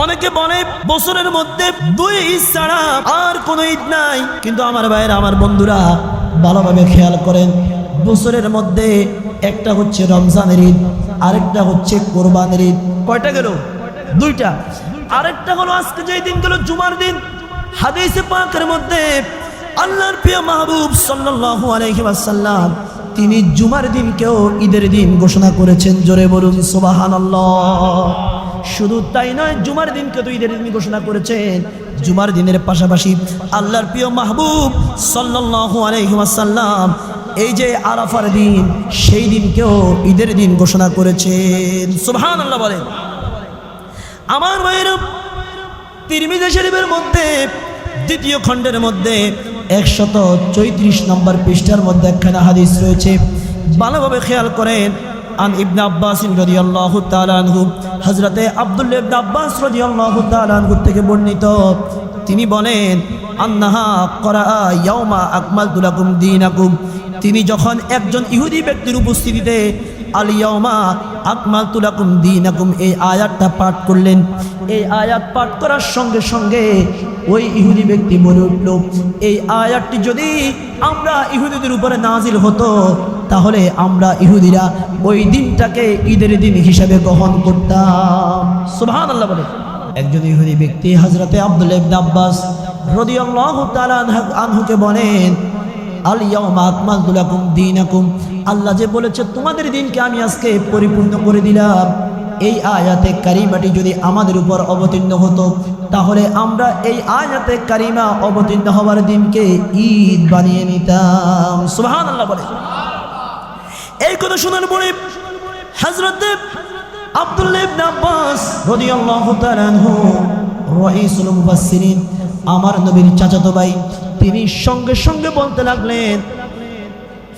অনেকে বলে বছরের মধ্যে 2 ঈদ ছাড়া আর কোনো ঈদ নাই, কিন্তু আমার ভাইয়েরা, আমার বন্ধুরা ভালোভাবে খেয়াল করেন, বছরের মধ্যে একটা হচ্ছে রমজানের ঈদ, আরেকটা হচ্ছে কোরবানির ঈদ। কয়টা গেল? 2টা। আরেকটা হলো আজকে যেই দিন গেল জুমার দিন। হাদিসে পাকের মধ্যে আল্লাহর প্রিয় মাহবুব সাল্লাল্লাহু আলাইহি ওয়াসাল্লাম তিনি জুমার দিনকেও ঈদের দিন ঘোষণা করেছেন। জোরে বলুন সুবহানাল্লাহ। শুধু তাই নয়, জুমার দিনকে তো ঈদের দিন ঘোষণা করেছেন, জুমার দিনের পাশাপাশি আল্লাহর প্রিয় মাহবুব সাল্লাল্লাহু আলাইহি ওয়াসাল্লাম এই যে আরাফার দিন, সেই দিনকেও ঈদের দিন ঘোষণা করেছেন। সুবহানাল্লাহ বলেন। আমার ভাইয়েরা, তিরমিজি শরীফের মধ্যে 2য় খণ্ডের মধ্যে 134 নম্বর পৃষ্ঠার মধ্যে একখানা হাদিস রয়েছে, ভালোভাবে খেয়াল করেন। আন ইবনে আব্বাস রাদিয়াল্লাহু তাআলা আনহু, হযরতে আব্দুল্লাহ ইবনে আব্বাস রাদিয়াল্লাহু তাআলা আনহু থেকে বর্ণিত, তিনি বলেন আন্নাহা ক্বরা ইয়াউমা আকমালতু লাকুম দীনাকুম, তিনি যখন একজন ইহুদি ব্যক্তির উপস্থিতিতে আল ইয়াউমা আকমালতু লাকুম দীনাকুম এই আয়াতটা পাঠ করলেন, এই আয়াত পাঠ করার সঙ্গে সঙ্গে ওই ইহুদি ব্যক্তি বলে উঠল, এই আয়াতটি যদি আমরা ইহুদিদের উপরে নাজিল হতো তাহলে আমরা ইহুদিরা ওই দিনটাকে ঈদের দিন হিসাবে গ্রহণ করতাম। সুবহানাল্লাহ বলে। একজন ইহুদি ব্যক্তি হযরতে আব্দুল্লাহ ইবনে আব্বাস রাদিয়াল্লাহু তাআলা আনহুকে বলেন, আল ইয়াউমা আকমালতু লাকুম দীনাকুম, আল্লাহ যে বলেছে তোমাদের দিনকে আমি আজকে পরিপূর্ণ করে দিলাম, এই আয়াতে কারিমাটি যদি আমাদের উপর অবতীর্ণ হতো তাহলে আমরা এই আয়াতে কারিমা অবতীর্ণ হওয়ার দিনকে ঈদ বানিয়ে নিতাম। সুবহানাল্লাহ বলে। এই কথা শোনার পরে হযরত আব্দুল্লাহ ইবনে আব্বাস রাদিয়াল্লাহু তাআলা আনহু রাইসুল মুফাসসিরিন, আমার নবীর চাচাতো ভাই, তিনি সঙ্গে সঙ্গে বলতে লাগলেন,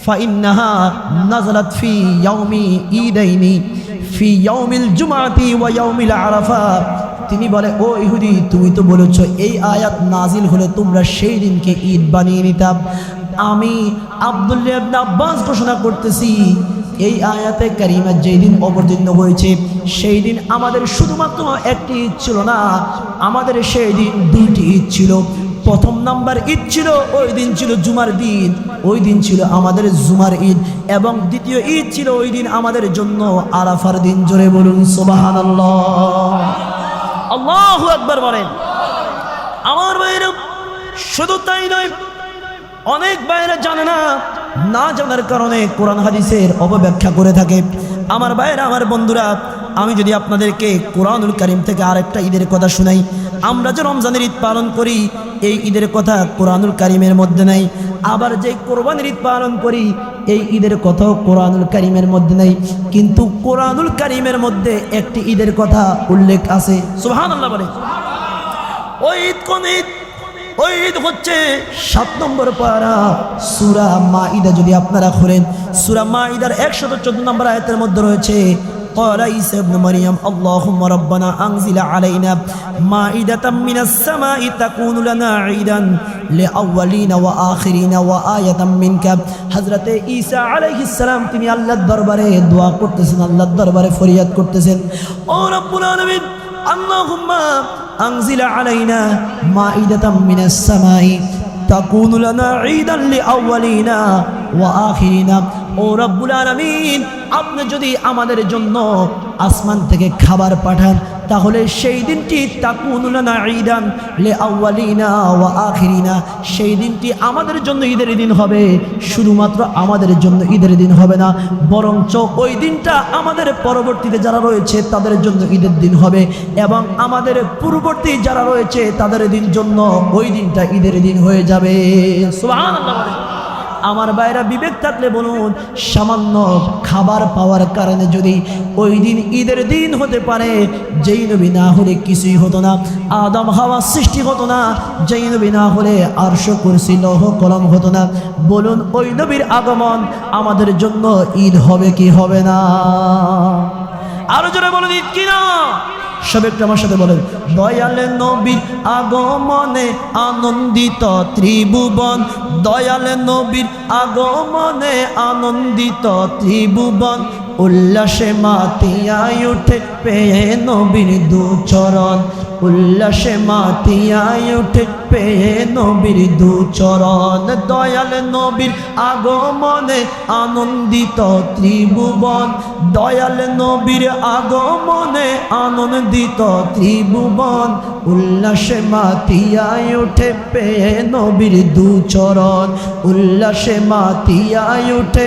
ফাইন্নাহা নাযালাত ফি ইয়াউমি ঈদাইনি ফি ইয়াউমিল জুমআতি ওয়া ইয়াউমিল আরাফা। তিনি বলে, ও ইহুদি, তুমি তো বলেছো এই আয়াত নাজিল হলে তোমরা সেই দিনকে ঈদ বানিয়ে নিতাম। আমি আব্দুল্লাহ ইবনে আব্বাস ঘোষণা করতেছি, এই আয়াতে কারিমা যেই দিন অবতীর্ণ হয়েছে সেই দিন আমাদের শুধুমাত্র একটি ঈদ ছিল না, আমাদের সেই দিন 2টি ঈদ ছিল। প্রথম নাম্বার ঈদ ছিল, ওই দিন ছিল জুমার দিন, ওই দিন ছিল আমাদের জুমার ঈদ, এবং দ্বিতীয় ঈদ ছিল ওই দিন আমাদের জন্য আরাফার দিন। জোরে বলুন সুবহানাল্লাহ। আল্লাহু আকবার বলেন। আমার ভাইরা, শুধু তাই নয়, অনেক ভাইরা জানে না, না জানার কারণে কোরআন হাদিসের অপব্যাখ্যা করে থাকে। আমার ভাইরা, আমার বন্ধুরা, আমি যদি আপনাদেরকে কোরআনুল কারীম থেকে আরেকটা ঈদের কথা শোনাই, আমরা যে রমজানের ঈদ পালন করি এই ঈদের কথা কোরআনুল কারীমের মধ্যে নাই, আবার যে কোরবানির ঈদ পালন করি এই ঈদের কথাও কোরআনুল কারীমের মধ্যে নাই, কিন্তু কোরআনুল কারীমের মধ্যে একটি ঈদের কথা উল্লেখ আছে। সুবহানাল্লাহ বলে। ওই ঈদ কোন ঈদ? ওই ঈদ হচ্ছে 7 নম্বর পারা সূরা মাঈদা। যদি আপনারা খোলেন, সূরা মাঈদার 114 নম্বর আয়াতের মধ্যে রয়েছে, قال عيسى ابن مريم اللهم ربنا أنزل علينا مائدة من السماء تكون لنا عيدا لأولين وآخرين وآية منك। হযরত ঈসা আলাইহিস সালাম তিনি আল্লাহর দরবারে দোয়া করতেছেন, আল্লাহর দরবারে ফরিয়াদ করতেছেন, ও রব্বুল আলামিন, আল্লাহুম্মা আনজিল আলাইনা মাঈদাতাম মিনাস সামাই তাকুনু লানা ঈদান লিআউয়ালিনা ওয়া আখিরিনা। ও রব্বুল আলামিন, আপনি যদি আমাদের জন্য আসমান থেকে খাবার পাঠান তাহলে সেই দিনটি তাকুনু লানা ঈদান লিআউয়ালিনা ওয়া আখিরিনা, সেই দিনটি আমাদের জন্য ঈদের দিন হবে। শুধুমাত্র আমাদের জন্য ঈদের দিন হবে না, বরঞ্চ ওই দিনটা আমাদের পরবর্তীতে যারা রয়েছে তাদের জন্য ঈদের দিন হবে, এবং আমাদের পূর্ববর্তী যারা রয়েছে তাদের জন্য ওই দিনটা ঈদের দিন হয়ে যাবে। সুবহানাল্লাহ। আমার ভাইরা, বিবেক থাকলে বলুন, সামান্য খাবার পাওয়ার কারণে যদি ওই দিন ঈদের দিন হতে পারে, যেই নবী না হলে কিছুই হতো না, আদম হাওয়া সৃষ্টি হতো না, যেই নবী না হলে আরশ কুরসি লৌহ কলম হতো না, বলুন ওই নবীর আগমন আমাদের জন্য ঈদ হবে কি হবে না? আরো জোরে বলুন, ঈদ কি না? সব একটু আমার সাথে বলেন, দয়াল নবীর আগমনে আনন্দিত ত্রিভুবন, দয়াল নবীর আগমনে আনন্দিত ত্রিভুবন, উল্লাসে মাতিয়ায় উঠে পেয়ে নবীর দু চরণ উল্লাসে মাতিয়ায় উঠে পেয়ে নবীর দু চরণ দয়াল নবীর আগমনে আনন্দিত ত্রিভুবন দয়াল নবীর আগমনে আনন্দিত ত্রিভুবন উল্লাসে মাতিয়ায় উঠে পেয়ে নবীর দু চরণ উল্লাসে মাতিয়ায় উঠে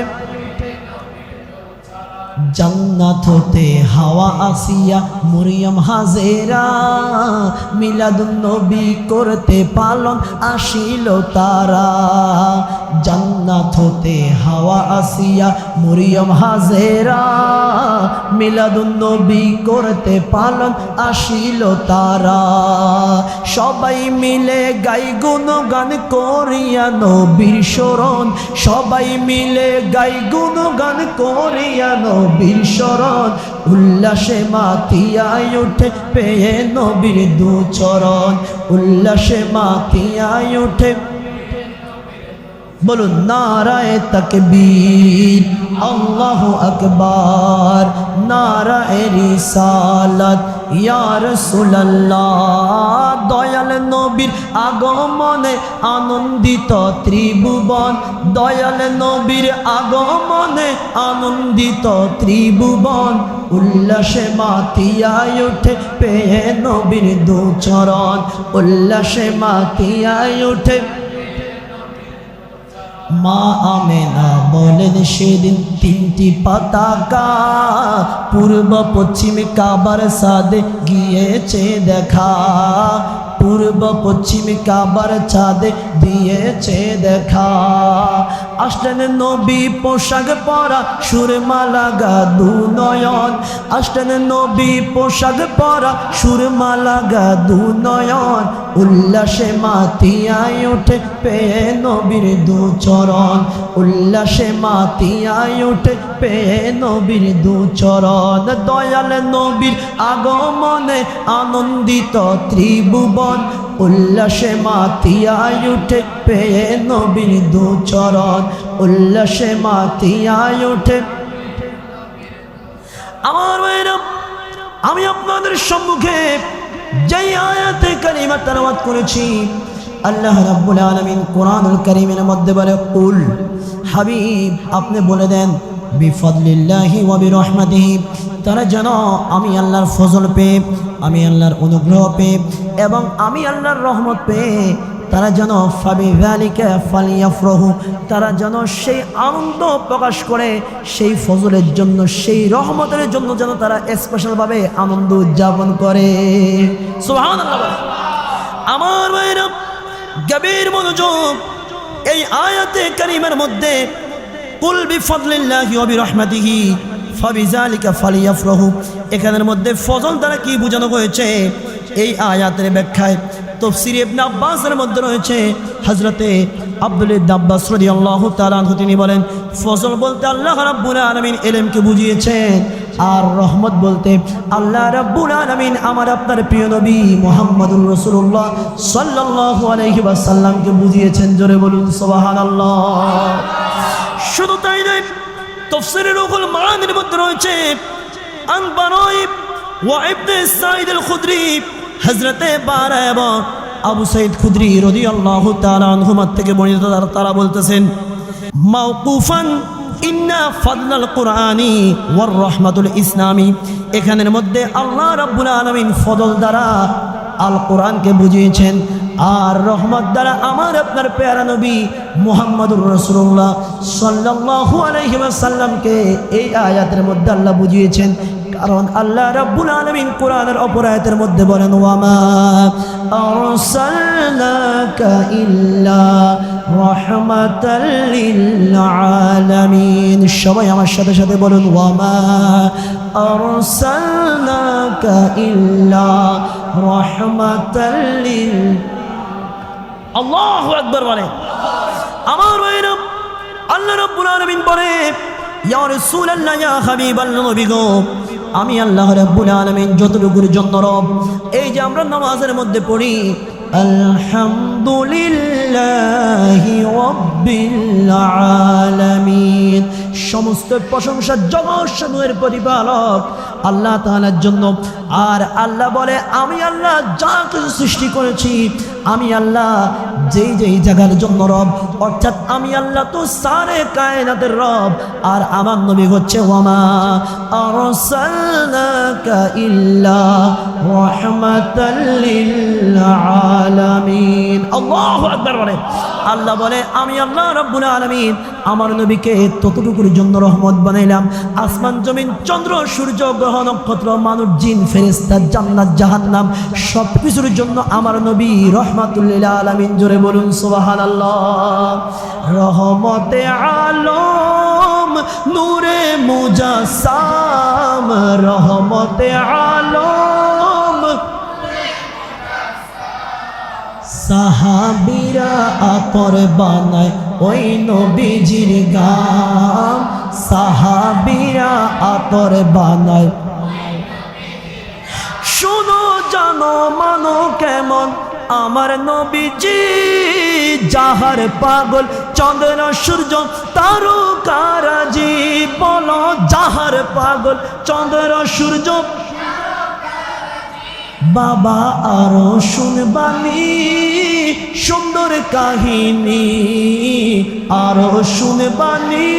জান্নাত হতে হাওয়া আসিয়া মরিয়ম হাজেরা মিলাদুন নবী করতে পালন আসিল তারা জান্নাত হতে হাওয়া আসিয়া মরিয়ম হাজেরা মিলাদুন নবী করতে পালন আসিল তারা সবাই মিলে গাই গুণগান করিয়া নবীর শরণ সবাই মিলে গাই গুণগান করিয়া নবীর শরণ উল্লাসে মাতিয়ায় উঠে পেয়ে নবীর দু চরণ উল্লাসে মাতিয়ায় উঠে বলুন নারায়ে তাকবীর আল্লাহু আকবার নারায়ে রিসালাত ইয়া রাসূলুল্লাহ দয়াল নবীর আগমনে আনন্দিত ত্রিভুবন দয়াল নবীর আগমনে আনন্দিত ত্রিভুবন উল্লাসে মাতিয়ায় উঠে পেয়ে নবীর দু চরণ উল্লাসে মাতিয়ায় উঠে মা আমেনা বলেন সেদিন তিনটি পতাকা পূর্ব পশ্চিম কাবার সাদে গিয়েছে দেখা পূর্ব পশ্চিম কাবার চাঁদে দিয়েছে দেখা আসলেন নবী পোশাক পরা সুরমা লাগা দু নয়ন আসলেন নবী পোশাক পরা সুরমা লাগা দু নয়ন উল্লাসে মাতিয়ায় উঠে পেয়ে নবীর দু চরণ উল্লাসে মাতিয়ায় উঠে পেয়ে নবীর দু চরণ দয়াল নবীর আগমনে আনন্দিত ত্রিভুবন উল্লাসে মাতিয়ায় উঠে পেয়ে নবীর দু চরণ উল্লাসে মাতিয়ায় উঠে আমার ভাইরা আমি আপনাদের সম্মুখে যেই আয়াতে কারিমা তেলাওয়াত করেছি আল্লাহ রাব্বুল আলামিন কোরআনুল কারীমের মধ্যে বলে কুল হাবিব আপনি বলে দেন বিফাদলিল্লাহি ওয়া বিরহমাতিহি তারা যেন আমি আল্লাহর ফজল পেয়ে আমি আল্লাহর অনুগ্রহ পেয়ে এবং আমি আল্লাহর রহমত পেয়ে তারা যেন ফাবিযালিকা ফালিয়াফরাহু তারা যেন সেই আনন্দ প্রকাশ করে সেই ফজলের জন্য সেই রহমতের জন্য যেন তারা স্পেশালভাবে আনন্দ উদযাপন করে সুবহানাল্লাহ আমার ভাইরা গভীর মনোযোগ এই আয়াতে কারিমার মধ্যে কুল বিফাদলিল্লাহি ওয়া বিরহমাতিহি ফাবিযালিকা ফালিয়াফরাহু এখানের মধ্যে ফজল দ্বারা কি বোঝানো হয়েছে এই আয়াতের ব্যাখ্যায় তাফসীর ইবনে আব্বাসের মধ্যে রয়েছে হযরতে আব্দুল্লাহ ইবনে আব্বাস রাদিয়াল্লাহু তাআলা আনহু তিনি বলেন ফজল বলতে আল্লাহ রাব্বুল আলামিন ইলমকে বুঝিয়েছেন আর রহমত বলতে আল্লাহ রাব্বুল আলামিন আমার আপনার প্রিয় নবী মুহাম্মদুর রাসূলুল্লাহ সাল্লাল্লাহু আলাইহি ওয়াসাল্লামকে বুঝিয়েছেন জোরে বলুন সুবহানাল্লাহ শুধু তাই নয় তাফসীরের রুহুল মাআনির মধ্যে রয়েছে আন বারাইব ওয়া ইবনে সাঈদ আল খুদরি হযরতে বারা এবং আবু সাঈদ খুদরি রাদিয়াল্লাহু তাআলা আনহুমা থেকে বর্ণিত তারা বলতেছেন মাওকুফান ইন্না ফাদলাল কুরআনি ওয়ার রাহমাতুল ইসলামি এখানের মধ্যে আল্লাহ রাব্বুল আলামিন ফজল দ্বারা আল কোরআনকে বুঝিয়েছেন আর রহমত দ্বারা আমার আপনার প্যারা নবী মুহাম্মদুর রাসূলুল্লাহ সাল্লাল্লাহু আলাইহি ওয়াসাল্লামকে এই আয়াতের মধ্যে আল্লাহ বুঝিয়েছেন কারণ আল্লাহ রাব্বুল আলামিন কোরআনের অপর আয়াতের মধ্যে বলেন ওয়ামা আরসালনাকা ইল্লা রাহমাতাল লিল আলামিন সবাই আমার সাথে সাথে বলুন ওয়ামা আরসালনাকা ইল্লা রাহমাতাল লিল আল্লাহু আকবার বলে আমার ভাইরা আল্লাহ রাব্বুল আলামিন বলে ইয়া রাসূলুল্লাহ ইয়া হাবিবাল্লাহ নবী গো আমি আল্লাহ রাব্বুল আলামিন যতটুকুর জন্য রব এই যে আমরা নামাজের মধ্যে পড়ি আলহামদুলিল্লাহি রাব্বিল আলামিন সমস্ত প্রশংসা জগৎ সমূহের প্রতিপালক আল্লাহ তাআলার জন্য। আর আল্লাহ বলে, আমি আল্লাহ যা কিছু সৃষ্টি করেছি, আমি আল্লাহ যেই যেই জায়গার জন্য রব, অর্থাৎ আমি আল্লাহ তো সারে কায়নাতের রব। আর আমার নবী হচ্ছে ওয়ামা আরসালনাকা ইল্লা রাহমাতাল লিল আলামিন। আল্লাহু আকবার বলে। আল্লাহ বলে, আমি আল্লাহ রাব্বুল আলামিন আমার নবীকে ততটুকুর জন্য রহমত বানাইলাম। আসমান জমিন চন্দ্র সূর্য গ্রহ নক্ষত্র মানুষ জিন ফেরেশতা জান্নাত জাহান্নাম সব কিছুর জন্য আমার নবী রহমাতুল লিল আলামিন। জোরে বলুন সুবহানাল্লাহ। রহমতে আলম নূরে মুজাসসাম, রহমতে আলম সাহাবীরা আতর বানায় ওই নবীজির গাম, সাহাবীরা আতর বানায়। শুনো জানো মানো কেমন আমার নবীজি, যাহার পাগল চন্দ্র সূর্য তারকারাজি। বলো যাহার পাগল চন্দ্র সূর্য। বাবা আরো শুনবানি সুন্দর কাহিনী, আরো শুনবানি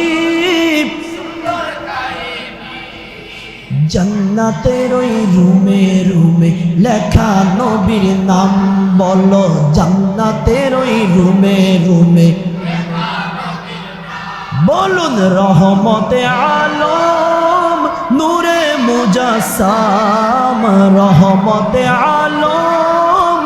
জান্নাতের ওই রুমে রুমে লেখা নবীর নাম। বলো জান্নাতের ওই রুমে রুমে, বলুন রহমতে আলম নূরে মুজাসসাম, রহমতে আলম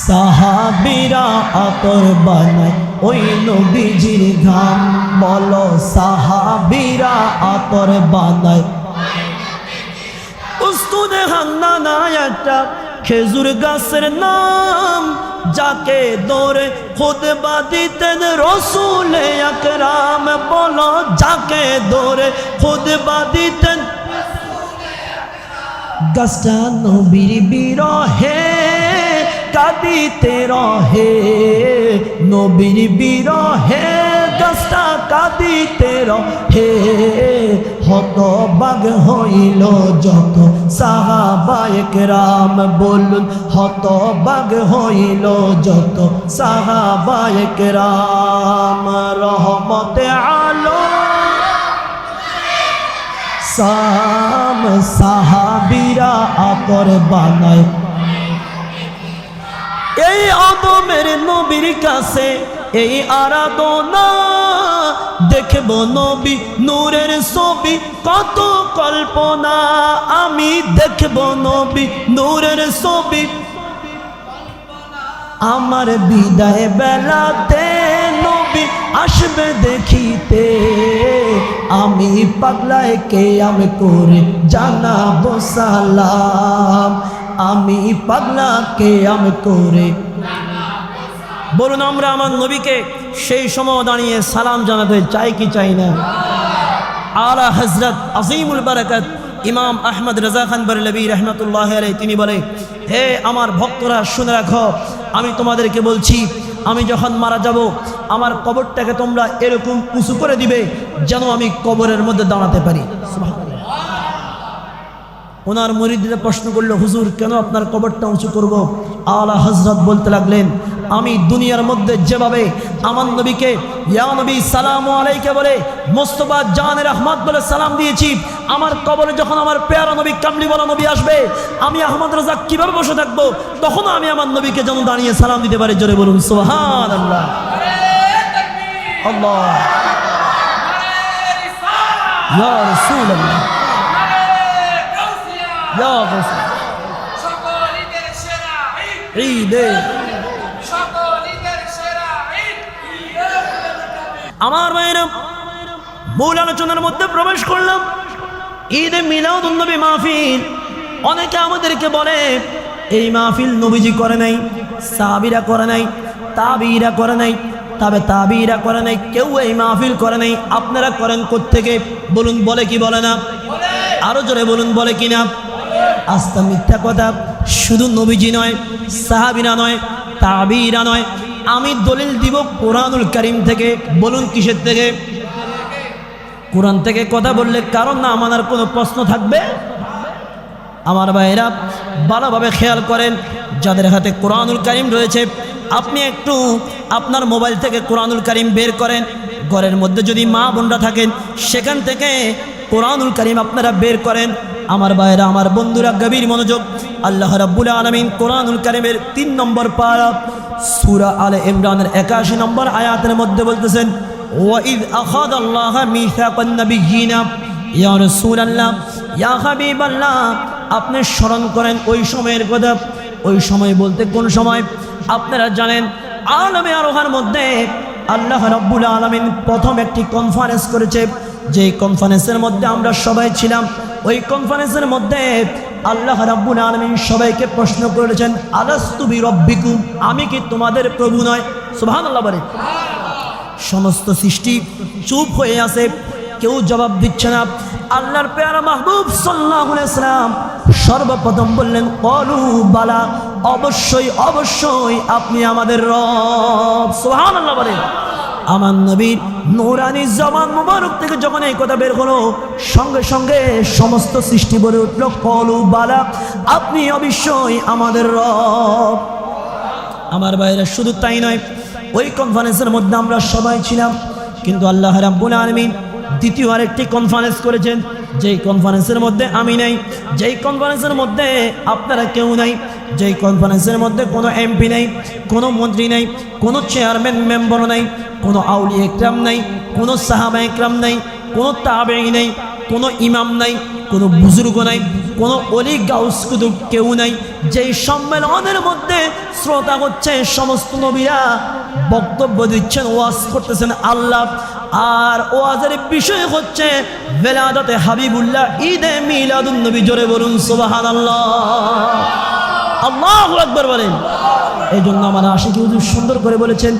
সাহাবীরা আতর বানায় ওই নবীজির ঘাম। বলো সাহাবীরা আতর বানায়। উস্তুদে হান্নানা একটা খেজুর গাছের নাম, যাকে ধরে খুতবা দিতেন রাসূল আকরাম। বলো যাকে ধরে খুতবা দিতেন। গাছটা নবীর বিরহে কাঁদিতে রহে, নবীর বিরহে গাছটা কাঁদিতে রহে। হতবাগ হইল যত সাহাবায়ে কেরাম। বলুন হতবাগ হইল যত সাহাবায়ে কেরাম। রহমতে আলম সাম সাহাবীরা আতর বানায়। এই আদমের নবীর কাছে এই আরাধনা, দেখব নবী নূরের ছবি কত কল্পনা। আমি দেখব নবী নূরের ছবি আমার বিদায় বেলাতে নবী আসবে দেখিতে। আমি পাগলায় কিয়াম করে জানাবো সালাম, আমি পাগলা কিয়াম করে। বলুন আমরা আমার নবীকে সেই সময় দাঁড়িয়ে সালাম জানাতে চাই কি চাই না? আলা হযরত আজিমুল বারাকাত ইমাম আহমদ রাজা খান বরেলভী রহমতুল্লাহ আলাইহি তিনি বলে, হে আমার ভক্তরা শুনে রাখো, আমি তোমাদেরকে বলছি, আমি যখন মারা যাব আমার কবরটাকে তোমরা এরকম উঁচু করে দিবে যেন আমি কবরের মধ্যে দাঁড়াতে পারি। ওনার মুরিদরা প্রশ্ন করলো, হুজুর কেন আপনার কবরটা উঁচু করব? আলা হযরত বলতে লাগলেন, আমি দুনিয়ার মধ্যে যেভাবে আমার নবীকে ইয়া নবী সালামু আলাইকা বলে মোস্তফা জানের আহমদ বলে সালাম দিয়েছি, আমার কবরে যখন আমার পেয়ারা নবী কামলিওয়ালা নবী আসবে, আমি আহমদ রাজা কিভাবে বসে থাকবো? তখন আমি আমার নবীকে যেন দাঁড়িয়ে সালাম দিতে পারি। জোরে বলুন সুবহানাল্লাহ। আল্লাহ ইয়া রাসূলুল্লাহ ইয়া রাসূল। ঈদে আমার ভাইরা মূল আলোচনার মধ্যে প্রবেশ করলাম। ঈদে মিলাদুন নবী মাহফিল, অনেকে আমাদেরকে বলে এই মাহফিল নবীজি করে নাই, সাহাবীরা করে নাই, তাবিঈরা করে নাই, তবে তাবিঈরা করে নাই, কেউ এই মাহফিল করে নাই, আপনারা করেন কোত্থেকে? বলুন বলে কি বলে না? আরো জোরে বলুন বলে কি না? আস্তা মিথ্যা কথা। শুধু নবীজি নয়, সাহাবীরা নয়, তাবিঈরা নয়, আমি দলিল দিব কোরআনুল কারীম থেকে। বলুন কিসের থেকে? কোরআন থেকে কথা বললে কারণ না মানার কোনো প্রশ্ন থাকবে? আমার ভাইরা ভালোভাবে খেয়াল করেন, যাদের হাতে কোরআনুল কারীম রয়েছে, আপনি একটু আপনার মোবাইল থেকে কোরআনুল কারীম বের করেন। ঘরের মধ্যে যদি মা বোনরা থাকেন, সেখান থেকে কোরআনুল কারীম আপনারা বের করেন। আমার ভাইরা, আমার বন্ধুরা, গভীর মনোযোগ। আল্লাহ রাব্বুল আলামিন কোরআনুল কারীমের 3 নম্বর পারা সূরা আলে ইমরানের 81 নম্বর আয়াতের মধ্যে বলতেছেন, ওয়াইদ আখাযাল্লাহু মিসাকান নাবিয়্যিনা ইয়া রাসূলুল্লাহ, ইয়া হাবিবাল্লাহ। আপনি স্মরণ করেন ওই সময়ের কথা। ওই সময় বলতে কোন সময়? আপনারা জানেন আলমে আরোহার মধ্যে আল্লাহ রাব্বুল আলামিন প্রথম একটি কনফারেন্স করেছে, যেই কনফারেন্সের মধ্যে আমরা সবাই ছিলাম। ওই কনফারেন্সের মধ্যে আল্লাহ রাব্বুল আলামিন সবাইকে প্রশ্ন করেছেন, আলাস্তু বিরাব্বিকুম, আমি কি তোমাদের প্রভু নয়? সুবহানাল্লাহ বলে। সমস্ত সৃষ্টি চুপ হয়ে আছে, কেউ জবাব দিচ্ছে না। আল্লাহর পেয়ারা মাহবুব সাল্লাল্লাহু আলাইহি সাল্লাম সর্বপ্রথম বললেন, ক্বালু বালা, অবশ্যই অবশ্যই আপনি আমাদের রব। সুবহানাল্লাহ বলে। আমার নবীর নূরানি জবান মুবারক থেকে যখন এই কথা বের হলো, সঙ্গে সঙ্গে সমস্ত সৃষ্টি বলে উঠল, ক্বালু বালা, আপনি অবশ্যই আমাদের রব। আমার ভাইরা, শুধু তাই নয়, ওই কনফারেন্সের মধ্যে আমরা সবাই ছিলাম, কিন্তু আল্লাহ রাব্বুল আলামিন দ্বিতীয় আরেকটি কনফারেন্স করেছেন, যেই কনফারেন্সের মধ্যে আমি নাই, যেই কনফারেন্সের মধ্যে আপনারা কেউ নাই, যেই কনফারেন্সের মধ্যে কোনো এমপি নাই, কোনো মন্ত্রী নাই, কোনো চেয়ারম্যান মেম্বার নাই, কোনো আউলিয়া ইকরাম নাই, কোনো সাহাবা ইকরাম নাই, কোনো তাবেঈ নাই, কোনো ইমাম নাই, কোনো বুজুর্গ নাই, কোনো অলি গাউস কুতুব কেউ নাই। যেই সম্মেলনের মধ্যে শ্রোতা হচ্ছে সমস্ত নবীরা, বক্তব্য দিচ্ছেন, ওয়াজ করতেছেন আল্লাহ, আর ওয়াজের বিষয় হচ্ছে বেলাদাতে হাবিবুল্লাহ, ঈদে মিলাদুন নবী। জোরে বলুন সুবহানাল্লাহ, আল্লাহু আকবার বলেন। এই জন্য আমার আশিকি হুজুর সুন্দর করে বলেছেন,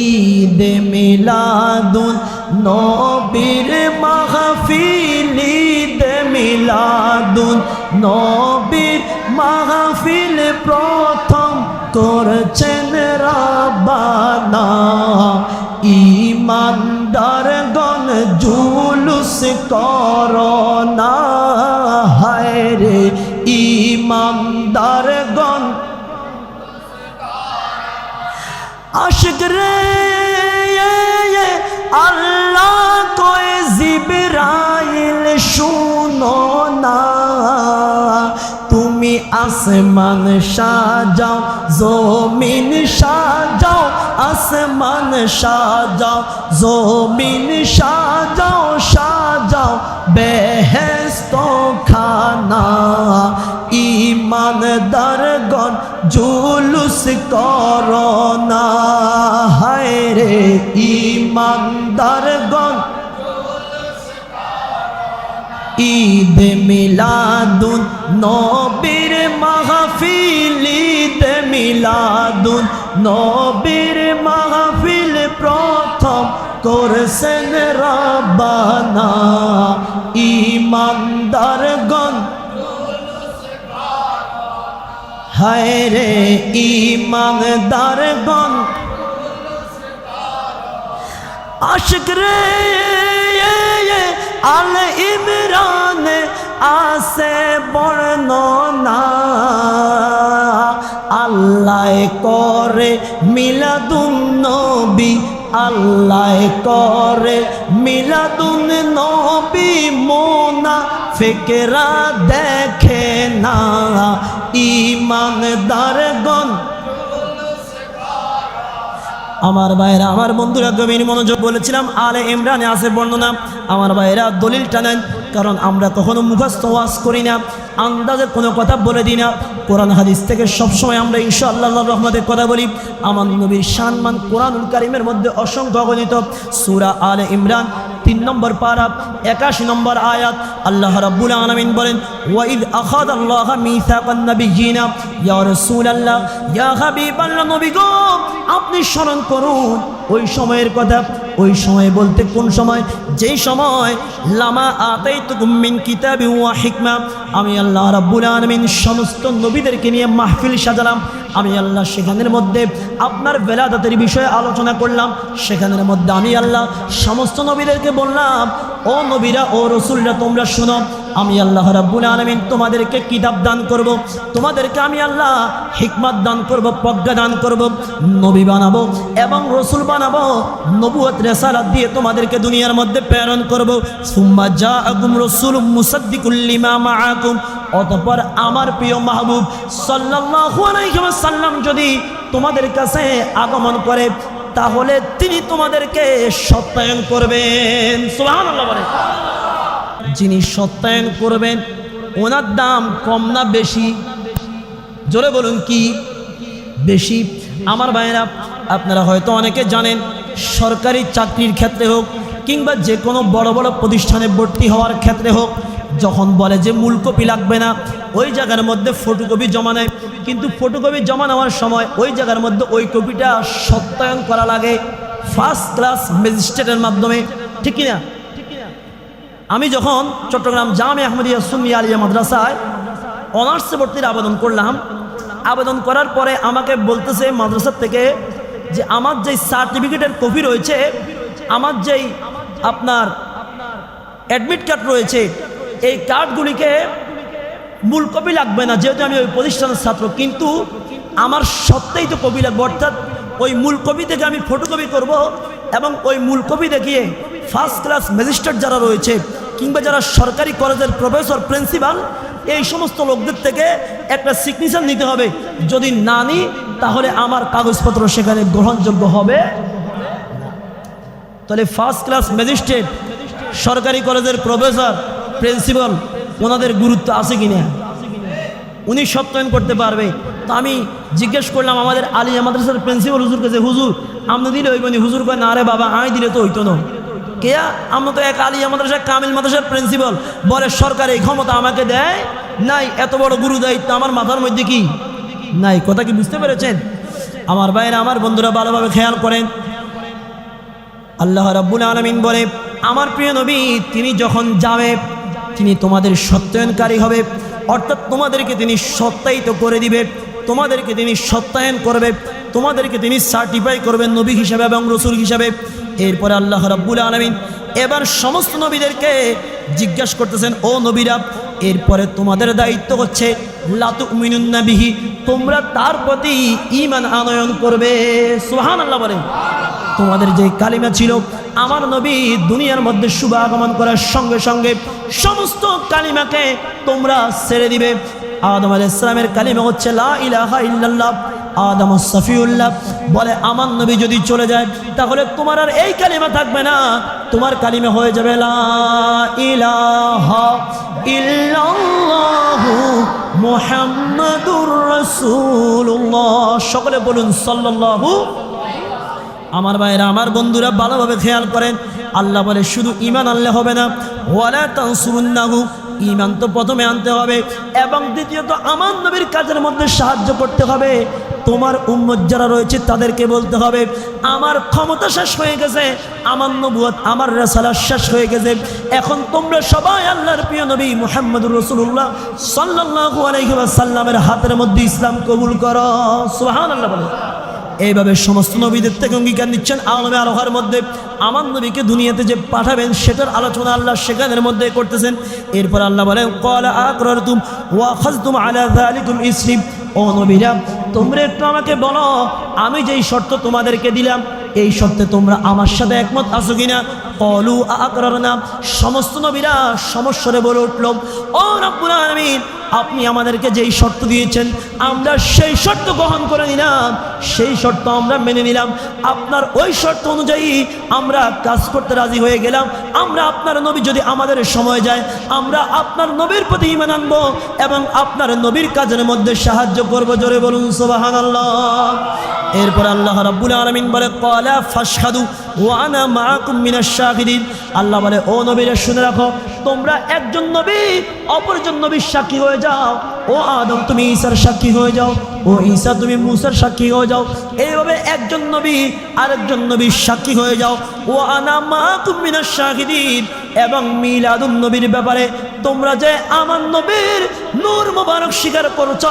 ঈদে মিলাদুন নবীর মাহফিল, ঈদে মিলাদুন নবীর মাহফিল প্রথম করছেন রাব্বানা, ইমানদারগণ জুলুস করোনা, হায় রে ইমানদারগণ আশিক রে আল্লাহ কয় জিবরাইল শুনো না, তুমি আসমান সাজাও, জমিন সাজাও, আসমান সাজাও, জমিন সাজাও, সাজাও বেহেশত খানা, ইমানদারগণ জুলুস করোনা, হায় রে ইমানদারগণ। ঈদে মিলাদুন নবীর মাহফিল, ঈদে মিলাদুন নবীর মাহফিল প্রথম করছেন রাব্বানা, ইমানদারগণ হায় রে ইমানদারগণ আশিক রে আল ইমরান আসে বর্ণনা, আল্লাহ করে মিলাদুন নবী, আল্লাহ করে মিলাদুন নবী, মুনাফিকরা দেখে না, ইমানদারগণ। আমার ভাইরা, আমার বন্ধুরা, গভীর মনোযোগ। বলেছিলাম আলে ইমরানে আছে বর্ণনা। আমার ভাইরা দলিলটা নেন, কারণ আমরা কখনো মুখস্থ ওয়াজ করি না, আন্দাজে কোনো কথা বলে দিই না। কোরআন হাদিস থেকে সবসময় আমরা ইনশাআল্লাহ আল্লাহর রহমতের কথা বলি। আমার নবীর সম্মান কোরআনুল কারীমের মধ্যে অসংখ্য গণিত। সূরা আলে ইমরান 3 নম্বর পারা 81 নম্বর আয়াত, আল্লাহ রাব্বুল আলামিন বলেন, ওয়াইদ আখাযাল্লাহু মিসাকান নাবিয়্যিনা ইয়া রাসূলুল্লাহ, ইয়া হাবিবাল্লাহ, নবী গো আপনি স্মরণ করুন ওই সময়ের কথা। ওই সময় বলতে কোন সময়? যেই সময় লামা আতাইতুকুম মিন কিতাবি ওয়া হিকমা, আমি আল্লাহ রাব্বুল আলামিন সমস্ত নবীদেরকে নিয়ে মাহফিল সাজালাম। আমি আল্লাহ সেখানের মধ্যে আপনার বেলাদাতের বিষয়ে আলোচনা করলাম। সেখানের মধ্যে আমি আল্লাহ সমস্ত নবীদেরকে বললাম, ও নবীরা, ও রসুলরা, তোমরা শোনো, আমি আল্লাহ রাব্বুল আলামিন তোমাদেরকে কিতাব দান করব, তোমাদেরকে আমি আল্লাহ হিকমত দান করব, প্রজ্ঞা দান করব, নবী বানাবো এবং রসুল বানাবো, নবুয়ত রিসালাত দিয়ে তোমাদেরকে দুনিয়ার মধ্যে প্রেরণ করব। সুম্মা জাআকুম রাসূলুম মুসাদ্দিকুল লিমা মাআকুম, অতঃপর আমার প্রিয় মাহবুব সাল্লাল্লাহু আলাইহি ওয়াসাল্লাম যদি তোমাদের কাছে আগমন করে তাহলে তিনি তোমাদেরকে সত্যায়ন করবেন। সুবহানাল্লাহ বলে। যিনি সত্যায়ন করবেন ওনার দাম কম না বেশি? জোরে বলুন, কি বেশি? আমার ভাইয়েরা, আপনারা হয়তো অনেকে জানেন, সরকারি চাকরির ক্ষেত্রে হোক কিংবা যে কোনো বড় বড় প্রতিষ্ঠানে ভর্তি হওয়ার ক্ষেত্রে হোক, যখন বলে যে মূল কপি লাগবে না, ওই জায়গার মধ্যে ফটোকপি জমা নেয়। কিন্তু ফটোকপি জমা নেওয়ার সময় ওই জায়গার মধ্যে ওই কপিটা সত্যায়ন করা লাগে ফার্স্ট ক্লাস ম্যাজিস্ট্রেটের মাধ্যমে, ঠিক কিনা? আমি যখন চট্টগ্রাম জামিয়া আহমদিয়া সুন্নিয়া আলিয়া মাদ্রাসায় অনার্সে ভর্তির আবেদন করলাম, আবেদন করার পরে আমাকে বলতেছে মাদ্রাসার থেকে যে আমার যেই সার্টিফিকেটের কপি রয়েছে, আমার যেই আপনার অ্যাডমিট কার্ড রয়েছে, এই কার্ডগুলিকে মূল কপি লাগবে না, যেহেতু আমি ওই প্রতিষ্ঠানের ছাত্র, কিন্তু আমার সত্যিই তো কপি লাগবে। অর্থাৎ ওই মূল কপি থেকে আমি ফটোকপি করব এবং ওই মূল কপি দেখিয়ে ফার্স্ট ক্লাস ম্যাজিস্ট্রেট যারা রয়েছে কিংবা যারা সরকারি কলেজের প্রফেসর, প্রিন্সিপাল, এই সমস্ত লোকদের থেকে একটা সিগনেচার নিতে হবে। যদি না নিই তাহলে আমার কাগজপত্র সেখানে গ্রহণযোগ্য হবে। তাহলে ফার্স্ট ক্লাস ম্যাজিস্ট্রেট, সরকারি কলেজের প্রফেসর, প্রিন্সিপাল, ওনাদের গুরুত্ব আছে কিনা? উনি সত্যায়ন করতে পারবে। তো আমি জিজ্ঞেস করলাম আমাদের আলিয়া মাদ্রাসার প্রিন্সিপাল হুজুরকে যে হুজুর আমরা দিলে হইবনি? হুজুর কয় না রে বাবা, আমি দিলে তো হইতো না। কেয়া? আমরা তো এক আলিয়া মাদ্রাসা কামিল মাদ্রাসার প্রিন্সিপাল, বলে সরকার এই ক্ষমতা আমাকে দেয় নাই, এত বড় গুরু দায়িত্ব আমার মাথার মধ্যে কি নাই। কথা কি বুঝতে পেরেছেন? আমার ভাইয়েরা, আমার বন্ধুরা ভালোভাবে খেয়াল করেন। আল্লাহ রাব্বুল আলামিন বলে, আমার প্রিয় নবী তিনি যখন যাবে তিনি তোমাদের সত্যায়নকারী হবে, অর্থাৎ তোমাদেরকে তিনি সত্যায়িত করে দিবে, তোমাদেরকে তিনি সত্যায়ন করবে, তোমাদেরকে তিনি সার্টিফাই করবেন নবী হিসাবে এবং রসুল হিসাবে। এরপরে আল্লাহ রাব্বুল আলামিন এবার সমস্ত নবীদেরকে জিজ্ঞাসা করতেছেন, ও নবীরা, এরপরে তোমাদের দায়িত্ব হচ্ছে লা তুমিনুন্না বিহি, তোমরা তার প্রতি ঈমান আনয়ন করবে। সুবহানাল্লাহ বলেন। তোমাদের যে কালিমা ছিল, আমার নবী দুনিয়ার মধ্যে শুভ আগমন করার সঙ্গে সঙ্গে সমস্ত কালিমাকে তোমরা ছেড়ে দিবে। আদম আলাইহিস সালামের কালিমা হচ্ছে লা ইলাহা ইল্লাল্লাহ। আদম সফিউল্লাহ বলে, আমার নবী যদি চলে যায় তাহলে তোমার আর এই কালিমা থাকবে না, তোমার কালিমা হয়ে যাবে লা ইলাহা ইল্লাল্লাহু মুহাম্মাদুর রাসূলুল্লাহ। সকলে বলুন সাল্লাল্লাহু। আমার ভাইরা, আমার বন্ধুরা ভালোভাবে খেয়াল করেন। আল্লাহ বলে শুধু ঈমান আনলে হবে না, ওয়ালা তানসুরুন্নাহু, ঈমান তো প্রথমে আনতে হবে এবং দ্বিতীয়ত আমার নবীর কাজের মধ্যে সাহায্য করতে হবে। তোমার উম্মত যারা রয়েছে তাদেরকে বলতে হবে আমার ক্ষমতা শেষ হয়ে গেছে, আমার নবুয়ত, আমার রাসালাত শেষ হয়ে গেছে, এখন তোমরা সবাই আল্লাহর প্রিয় নবী মুহাম্মদুর রাসূলুল্লাহ সাল্লাল্লাহু আলাইহি ওয়াসাল্লামের হাতের মধ্যে ইসলাম কবুল করো। সুবহানাল্লাহ বলে। এইভাবে সমস্ত নবীদের থেকে অঙ্গীকার নিচ্ছেন। আলমে আরোহার মধ্যে আমার নবীকে দুনিয়াতে যে পাঠাবেন সেটার আলোচনা আল্লাহ সেখানের মধ্যে করতেছেন। এরপর আল্লাহ বলেন, ক্বালা আকরারতুম ওয়া আখাযতুম আলা যালিকুম ইসরি, ও নবীরা তোমরা একটু আমাকে বলো, আমি যেই শর্ত তোমাদেরকে দিলাম এই শর্তে তোমরা আমার সাথে একমত আছো কিনা? ক্বালু আকরারনা, সমস্ত নবীরা সমস্বরে বলে উঠল, ও রব্বুল আলামিন, আপনি আমাদেরকে যেই শর্ত দিয়েছেন আমরা সেই শর্ত গ্রহণ করে নিলাম, সেই শর্ত আমরা মেনে নিলাম, আপনার ওই শর্ত অনুযায়ী আমরা কাজ করতে রাজি হয়ে গেলাম। আমরা আপনার নবী যদি আমাদের সময় যায় আমরা আপনার নবীর প্রতি ঈমান আনবো এবং আপনার নবীর কাজের মধ্যে সাহায্য করব। জোরে বলুন সুবহানাল্লাহ। এরপর আল্লাহ রাব্বুল আলামিন বলে, ক্বালা ফাশহাদু ওয়া আনা মাআকুম মিনাশ শাহিদিন। আল্লাহ বলে, ও নবীরা শুনে রাখো, তোমরা একজন নবী অপরজন নবীর সাক্ষী হয়ে যাও, ও আদম তুমি ঈসার সাক্ষী হয়ে যাও, ও ঈসা তুমি মুসার সাক্ষী হয়ে যাও। এইভাবে একজন নবী আরেকজন নবীর সাক্ষী হয়ে যাও। ও আনা মাকুম মিনাশ শাহিদিন। এবং মিলাদুন নবীর ব্যাপারে তোমরা যে আমার নবীর নূর মোবারক স্বীকার করছ,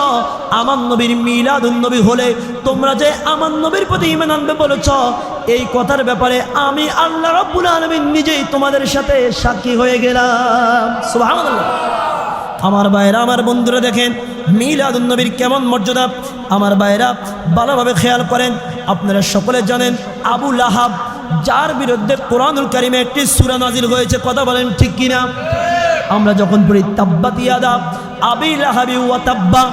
আমার নবীর মিলাদুন নবী হলে তোমরা যে আমার নবীর প্রতি ঈমান আনবে বলেছ, এই কথার ব্যাপারে আমি আল্লাহ রাব্বুল আলামিন নিজেই তোমাদের সাথে সাক্ষী হয়ে গেলাম। সুবহানাল্লাহ। আমার ভাইরা, আমার বন্ধুরা, দেখেন মিলাদুন নবীর কেমন মর্যাদা। আমার ভাইরা ভালোভাবে খেয়াল করেন। আপনারা সকলে জানেন আবু লাহাব, যার বিরুদ্ধে কোরআনুল কারিমে একটি সূরা নাজিল হয়েছে, কথা বলেন ঠিক কিনা? আমরা যখন পড়ি তাব্বাত ইয়াদা আবি লাহাবি ওয়া তাব্বা,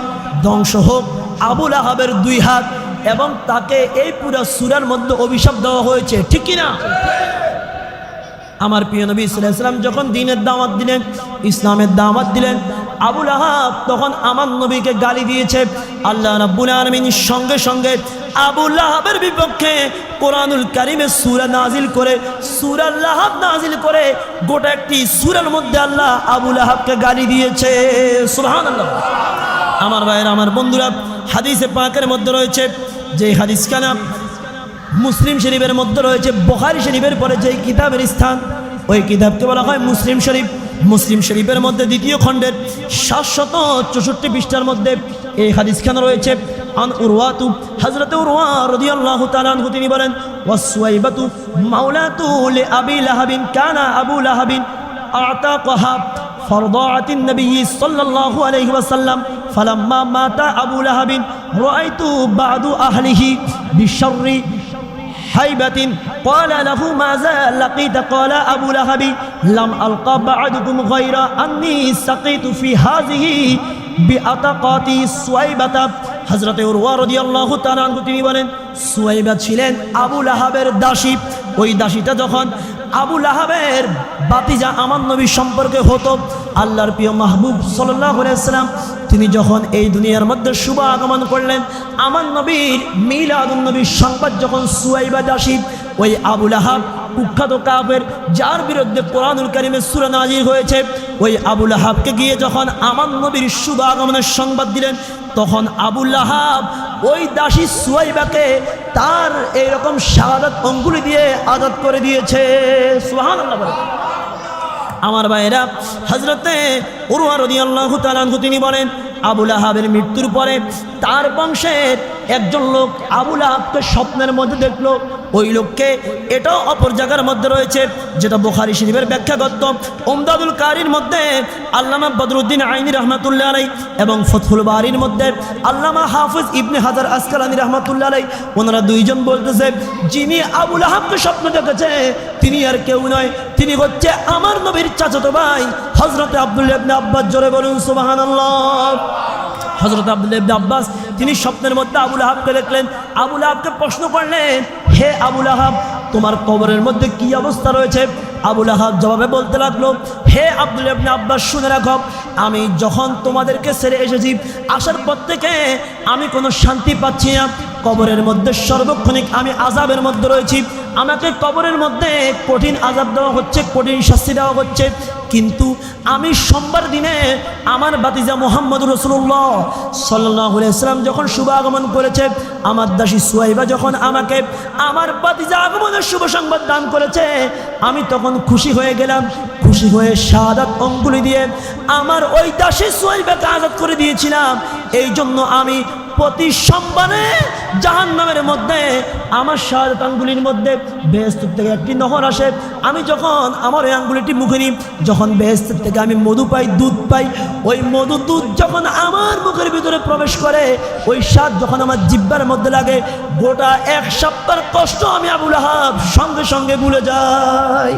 ধ্বংস হোক আবু লাহাবের 2 হাত, এবং তাকে এই পুরো সূরার মধ্যে অভিশাপ দেওয়া হয়েছে, ঠিক কিনা? আমার প্রিয় নবী সাল্লাল্লাহু আলাইহি ওয়াসাল্লাম যখন দ্বীনের দাওয়াত দিলেন, ইসলামের দাওয়াত দিলেন, আবু লাহাব তখন আমার নবীকে গালি দিয়েছে। আল্লাহ রাব্বুল আলামিন সঙ্গে সঙ্গে আবু লাহাবের বিপক্ষে কোরআনুল কারিমে সূরা নাজিল করে, সূরা লাহাব নাজিল করে, গোটা একটি সূরার মধ্যে আল্লাহ আবু লাহাবকে গালি দিয়েছে। সুবহানাল্লাহ। আমার ভাইরা, আমার বন্ধুরা, হাদিসে পাকের মধ্যে রয়েছে, যে হাদিসখানা মুসলিম শরীফের মধ্যে রয়েছে, বুখারী শরীফের পরে যেই কিতাবের স্থান, ওই কিতাবকে বলা হয় মুসলিম শরীফ। মুসলিম শরীফের মধ্যে 2য় খণ্ডের 764 পৃষ্ঠার মধ্যে এই হাদিসখানা রয়েছে। আন উরওয়াতু, হযরত উরওয়া রাদিয়াল্লাহু তাআলা আনহু তিনি বলেন, ওয়াসওয়াইবাতু মাওলাতু লিআবি লাহাবিন কানা আবু লাহাবিন আতাকাহা ফারদাআতিন নবী সাল্লাল্লাহু আলাইহি ওয়াসাল্লাম ফালাম্মা মাতা আবু লাহাবিন রাআইতু বা'দু আহলিহি বিশররি হাইবাতিন ক্বালা লাহু মাযা লাকিতা ক্বালা আবু লাহাবি লাম আলকা বা'দুকুম গায়রা আন্নী সাকিতু ফি হাযিহি বিআতাকাতি সুয়াইবাতা। হযরত উরওয়া রাদিয়াল্লাহু তাআলা আনহু তিনি বলেন, সুয়াইবা ছিলেন আবু লাহাবের দাসী। ওই দাসীটা যখন আবু লাহাবের বাতিজা আমার নবী সম্পর্কে হতো, আল্লাহর প্রিয় মাহবুব সাল্লাল্লাহু আলাইহি ওয়াসাল্লাম তিনি যখন এই দুনিয়ার মধ্যে শুভ আগমন করলেন, আমার নবীর মিলাদুন নবীর সংবাদ যখন সুয়াইবা দাসী, ওই আবু লাহাব কুখ্যাত কাফের, যার বিরুদ্ধে কোরআনুল কারিমে সূরা নাজিল হয়েছে, ওই আবু লাহাবকে গিয়ে যখন আমার নবীর শুভ আগমনের সংবাদ দিলেন, তখন আবু লাহাব ওই দাসী সুয়াইবাকে তার এইরকম শাহাদাত অঙ্গুলি দিয়ে আজাদ করে দিয়েছে। সুবহানাল্লাহ। আমার ভাইরা, হযরতে উরওয়া রাদিয়াল্লাহু তাআলা আনহু তিনি বলেন, আবু লাহাবের মৃত্যুর পরে তার বংশের একজন লোক আবু লাহাবকে স্বপ্নের মধ্যে দেখলো। ওই লোককে, এটাও অপর জায়গার মধ্যে রয়েছে, যেটা বুখারী শরীফের ব্যাখ্যাগত উমদাদুল কারির মধ্যে আল্লামা বদরুদ্দিন আইনি রহমাতুল্লাহ আলাইহি এবং ফতহুল বারির মধ্যে আল্লামা হাফিজ ইবনে হাজার আসকালানি রহমাতুল্লাহ আলাইহি, ওনারা 2 জন বলতেছে, যিনি আবু লাহাবকে স্বপ্ন দেখেছে তিনি আর কেউ নয়, তিনি হচ্ছে আমার নবীর চাচাতো ভাই হযরত আব্দুল্লাহ ইবনে আব্বাস। জোরে বলুন সুবহানাল্লাহ। হযরত আব্দুল্লাহ ইবনে আব্বাস তিনি স্বপ্নের মধ্যে আবু লাহাবকে দেখলেন। আবু লাহাবকে প্রশ্ন করলেন, হে আবু লাহাব, তোমার কবরের মধ্যে কি অবস্থা রয়েছে? আবু লাহাব জবাবে বলতে লাগলো, হে আব্দুল্লাহ ইবনে আব্বাস, শুনে রাখো, আমি যখন তোমাদেরকে ছেড়ে এসেছি, আসার পর থেকে আমি কোনো শান্তি পাচ্ছি না। কবরের মধ্যে সর্বক্ষণিক আমি আযাবের মধ্যে রয়েছি। আমাকে কবরের মধ্যে কঠিন আযাব দেওয়া হচ্ছে, কঠিন শাস্তি দেওয়া হচ্ছে। কিন্তু আমি সোমবার দিনে আমার বাতিজা মুহাম্মদ রাসূলুল্লাহ সাল্লাল্লাহু আলাইহি ওয়াসাল্লাম যখন শুভ আগমন করেছে, আমার দাসী সুয়াইবা যখন আমাকে আমার বাতিজা আগমনের শুভ সংবাদ দান করেছে, আমি তখন খুশি হয়ে গেলাম। খুশি হয়ে শাহাদাত অঙ্গুলি দিয়ে আমার ওই দাসী সুয়াইবাকে আজাদ করে দিয়েছিলাম। এই জন্য আমি প্রতি সোমবারে জাহান্নামের মধ্যে আমার শাহাদাত আঙ্গুলির মধ্যে বেহেশত থেকে একটি নহর আসে। আমি যখন আমার ওই আঙ্গুলিটি মুখে নিই, যখন বেহেশত থেকে আমি মধু পাই, দুধ পাই, ওই মধু দুধ যখন আমার মুখের ভিতরে প্রবেশ করে, ওই স্বাদ যখন আমার জিহ্বার মধ্যে লাগে, গোটা 1 সপ্তাহের কষ্ট আমি আবু লাহাব সঙ্গে সঙ্গে ভুলে যাই।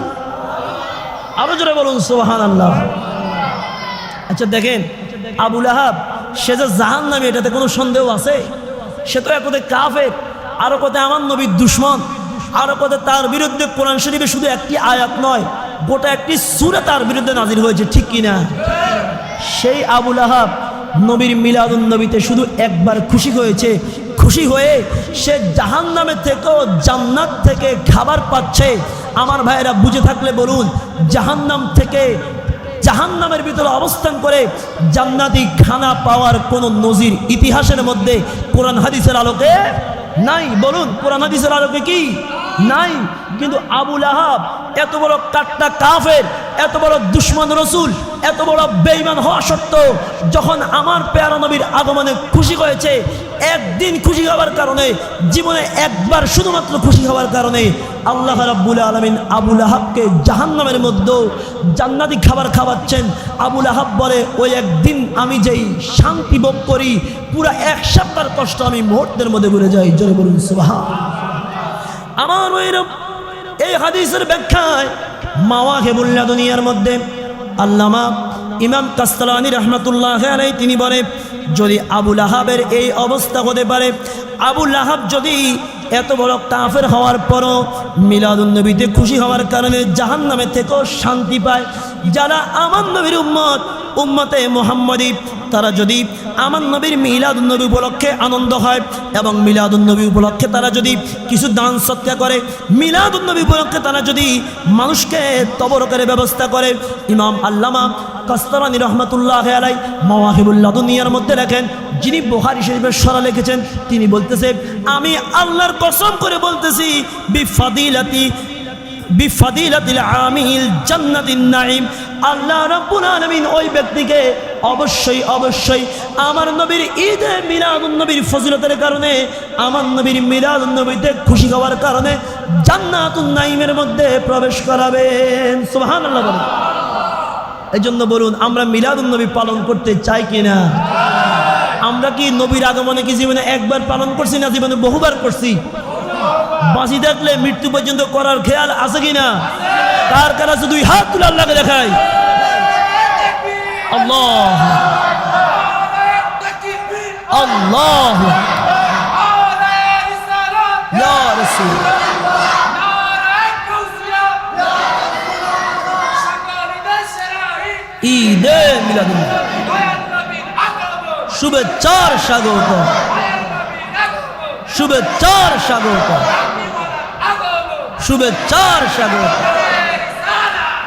আরো জোরে বলুন সুবহানাল্লাহ। আচ্ছা দেখেন, আবু লাহাব সে যে জাহান্নামী, এটাতে কোনো সন্দেহ আছে? সে তো এক কথায় কাফের, আরো কথায় আমার নবীর দুশমন, আরো কথায় তার বিরুদ্ধে কোরআন শরীফে শুধু একটি আয়াত নয়, গোটা একটি সূরা তার বিরুদ্ধে নাজিল হয়েছে, ঠিক কিনা? সেই আবু লাহাব নবীর মিলাদুন নবীতে শুধু একবার খুশি হয়েছে। খুশি হয়ে সে জাহান্নামের থেকেও জান্নাত থেকে খাবার পাচ্ছে। আমার ভাইয়েরা বুঝে থাকলে বলুন, জাহান্নাম থেকে জাহান্নামের ভিতরে অবস্থান করে জান্নাতি খানা পাওয়ার কোনো নজির ইতিহাসের মধ্যে কোরআন হাদিসের আলোকে নাই। বলুন, কোরআন হাদিসের আলোকে কি নাই? কিন্তু আবু লাহাব এত বড় কাট্টা কাফের, এত বড় দুশমন রসুল, এত বড় বেঈমান হওয়া সত্ত্বেও যখন আমার প্যারা নবীর আগমনে খুশি হয়েছে, একদিন খুশি হওয়ার কারণে, জীবনে একবার শুধুমাত্র খুশি হওয়ার কারণে আল্লাহ রাব্বুল আলামিন আবু লাহাবকে জাহান্নামের মধ্যে জান্নাতি খাবার খাওয়াচ্ছেন। আবু লাহাব বলে, ওই একদিন আমি যেই শান্তি ভোগ করি, পুরা এক সপ্তাহের কষ্ট আমি মুহূর্তের মধ্যে ভুলে যাই। জোরে বলুন সুবহান। আমার এই হাদিসের ব্যাখ্যায় মাওয়াহিবুল দুনিয়ার মধ্যে আল্লামা ইমাম কাসতালানী রাহমাতুল্লাহ আলাইহি তিনি বলে, যদি আবু লাহাবের এই অবস্থা হতে পারে, আবু লাহাব যদি এত বড় কাফের হওয়ার পরও মিলাদুন নবীতে খুশি হওয়ার কারণে জাহান্নামে থেকেও শান্তি পায়, যারা আমার নবীর উম্মতে মুহাম্মদী, তারা যদি আমার নবীর মিলাদুন নবী উপলক্ষে আনন্দ হয় এবং মিলাদুন নবী উপলক্ষে তারা যদি কিছু দান সৎকার করে, মিলাদুন নবী উপলক্ষে তারা যদি মানুষকে তবরকের ব্যবস্থা করে, ইমাম আল্লামা কাসতালানী রাহমাতুল্লাহ আলাইহি মাওয়াহিবুল দুনিয়ার মধ্যে লেখেন, যিনি বুখারী শরীফের সরা লিখেছেন, তিনি বলতেছে, আমি আল্লাহর কসম করে বলতেছি, বিফাদিলাতিল আমিল জান্নাতিন নাঈম, আল্লাহ রাব্বুল আলামিন ওই ব্যক্তিকে অবশ্যই আমার নবীর ঈদে মিলাদুন নবীর ফজিলতের কারণে, আমার নবীর মিলাদুন নবীতে খুশি হওয়ার কারণে জান্নাতুন নাঈমের মধ্যে প্রবেশ করাবেন। সুবহানাল্লাহ বলুন। এই জন্য বলুন, আমরা মিলাদুন নবী পালন করতে চাই কিনা? আমরা কি নবীর আগমনে কি জীবনে একবার পালন করছি না জীবনে বহুবার করছি? বাঁচি থাকলে মৃত্যু পর্যন্ত করার খেয়াল আছে কিনা? কার কার আছে? দুই হাত তুলে আল্লাহকে দেখাই। আল্লাহ আল্লাহ ইয়া রাসূল ঈদে মিলাদুন শুভেচ্ছার স্বাগত, শুভেচ্ছার স্বাগত, শুভেচ্ছার স্বাগত।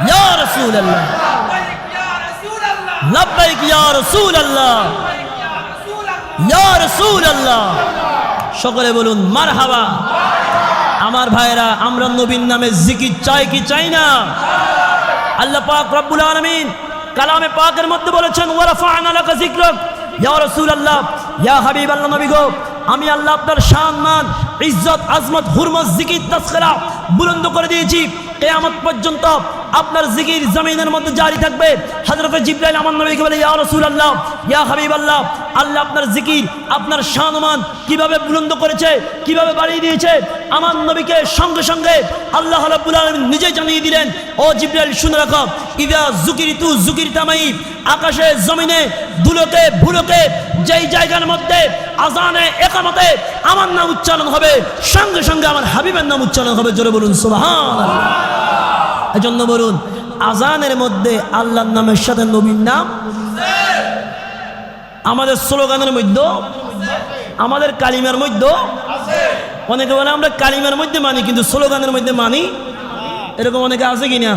ইয়া রাসূলুল্লাহ, লাব্বাইক ইয়া রাসূলুল্লাহ, ইয়া রাসূলুল্লাহ। সকলে বলুন মারহাবা। আমার ভাইরা, আমরা নবীর নামে জিকির চাই কি চাই না? আল্লাহ পাক রব্বুল আলামিন কালামে পাকের মধ্যে বলেছেন, ওয়া রাফা'না লাকা যিকরাক, ইয়া রাসূলুল্লাহ, ইয়া হাবিবাল্লাহ, নবী গো, আমি আল্লাহ আপনার শান মান ইজ্জত আজমত হুরমত জিকির তাসখিরা বুলন্দ করে দিয়েছি। কিয়ামত পর্যন্ত আপনার জিকির জমিনের মধ্যে জারি থাকবে। হযরত জিবরাইল আমার নবীকে বলে, ইয়া রাসূলুল্লাহ, ইয়া হাবিবাল্লাহ, আল্লাহ আপনার জিকির আপনার শান মান কিভাবে বুলন্দ করেছে, কিভাবে বাড়িয়ে দিয়েছে। আমার নবীকে সঙ্গে সঙ্গে আল্লাহ রাব্বুল আলামিন নিজে জানিয়ে দিলেন, ও জিবরাইল শুনে রাখো, ইযা যুকিরিতু যুকিরতামাই, আকাশে জমিনে দুলোকে ভুলোকে যেই জায়গার মধ্যে আজানে একামতে আমার নাম উচ্চারণ হবে, সঙ্গে সঙ্গে আমার হাবিবের নাম উচ্চারণ হবে। জোরে বলুন সুবহানাল্লাহ। এজন্য বলুন, আজানের মধ্যে আল্লাহর নামের সাথে নবীর নাম, আমাদের স্লোগানের মধ্যে, আমাদের কালিমার মধ্যে। অনেকে বলে আমরা কালিমার মধ্যে মানি কিন্তু স্লোগানের মধ্যে মানি, এরকম অনেকে আছে কিনা?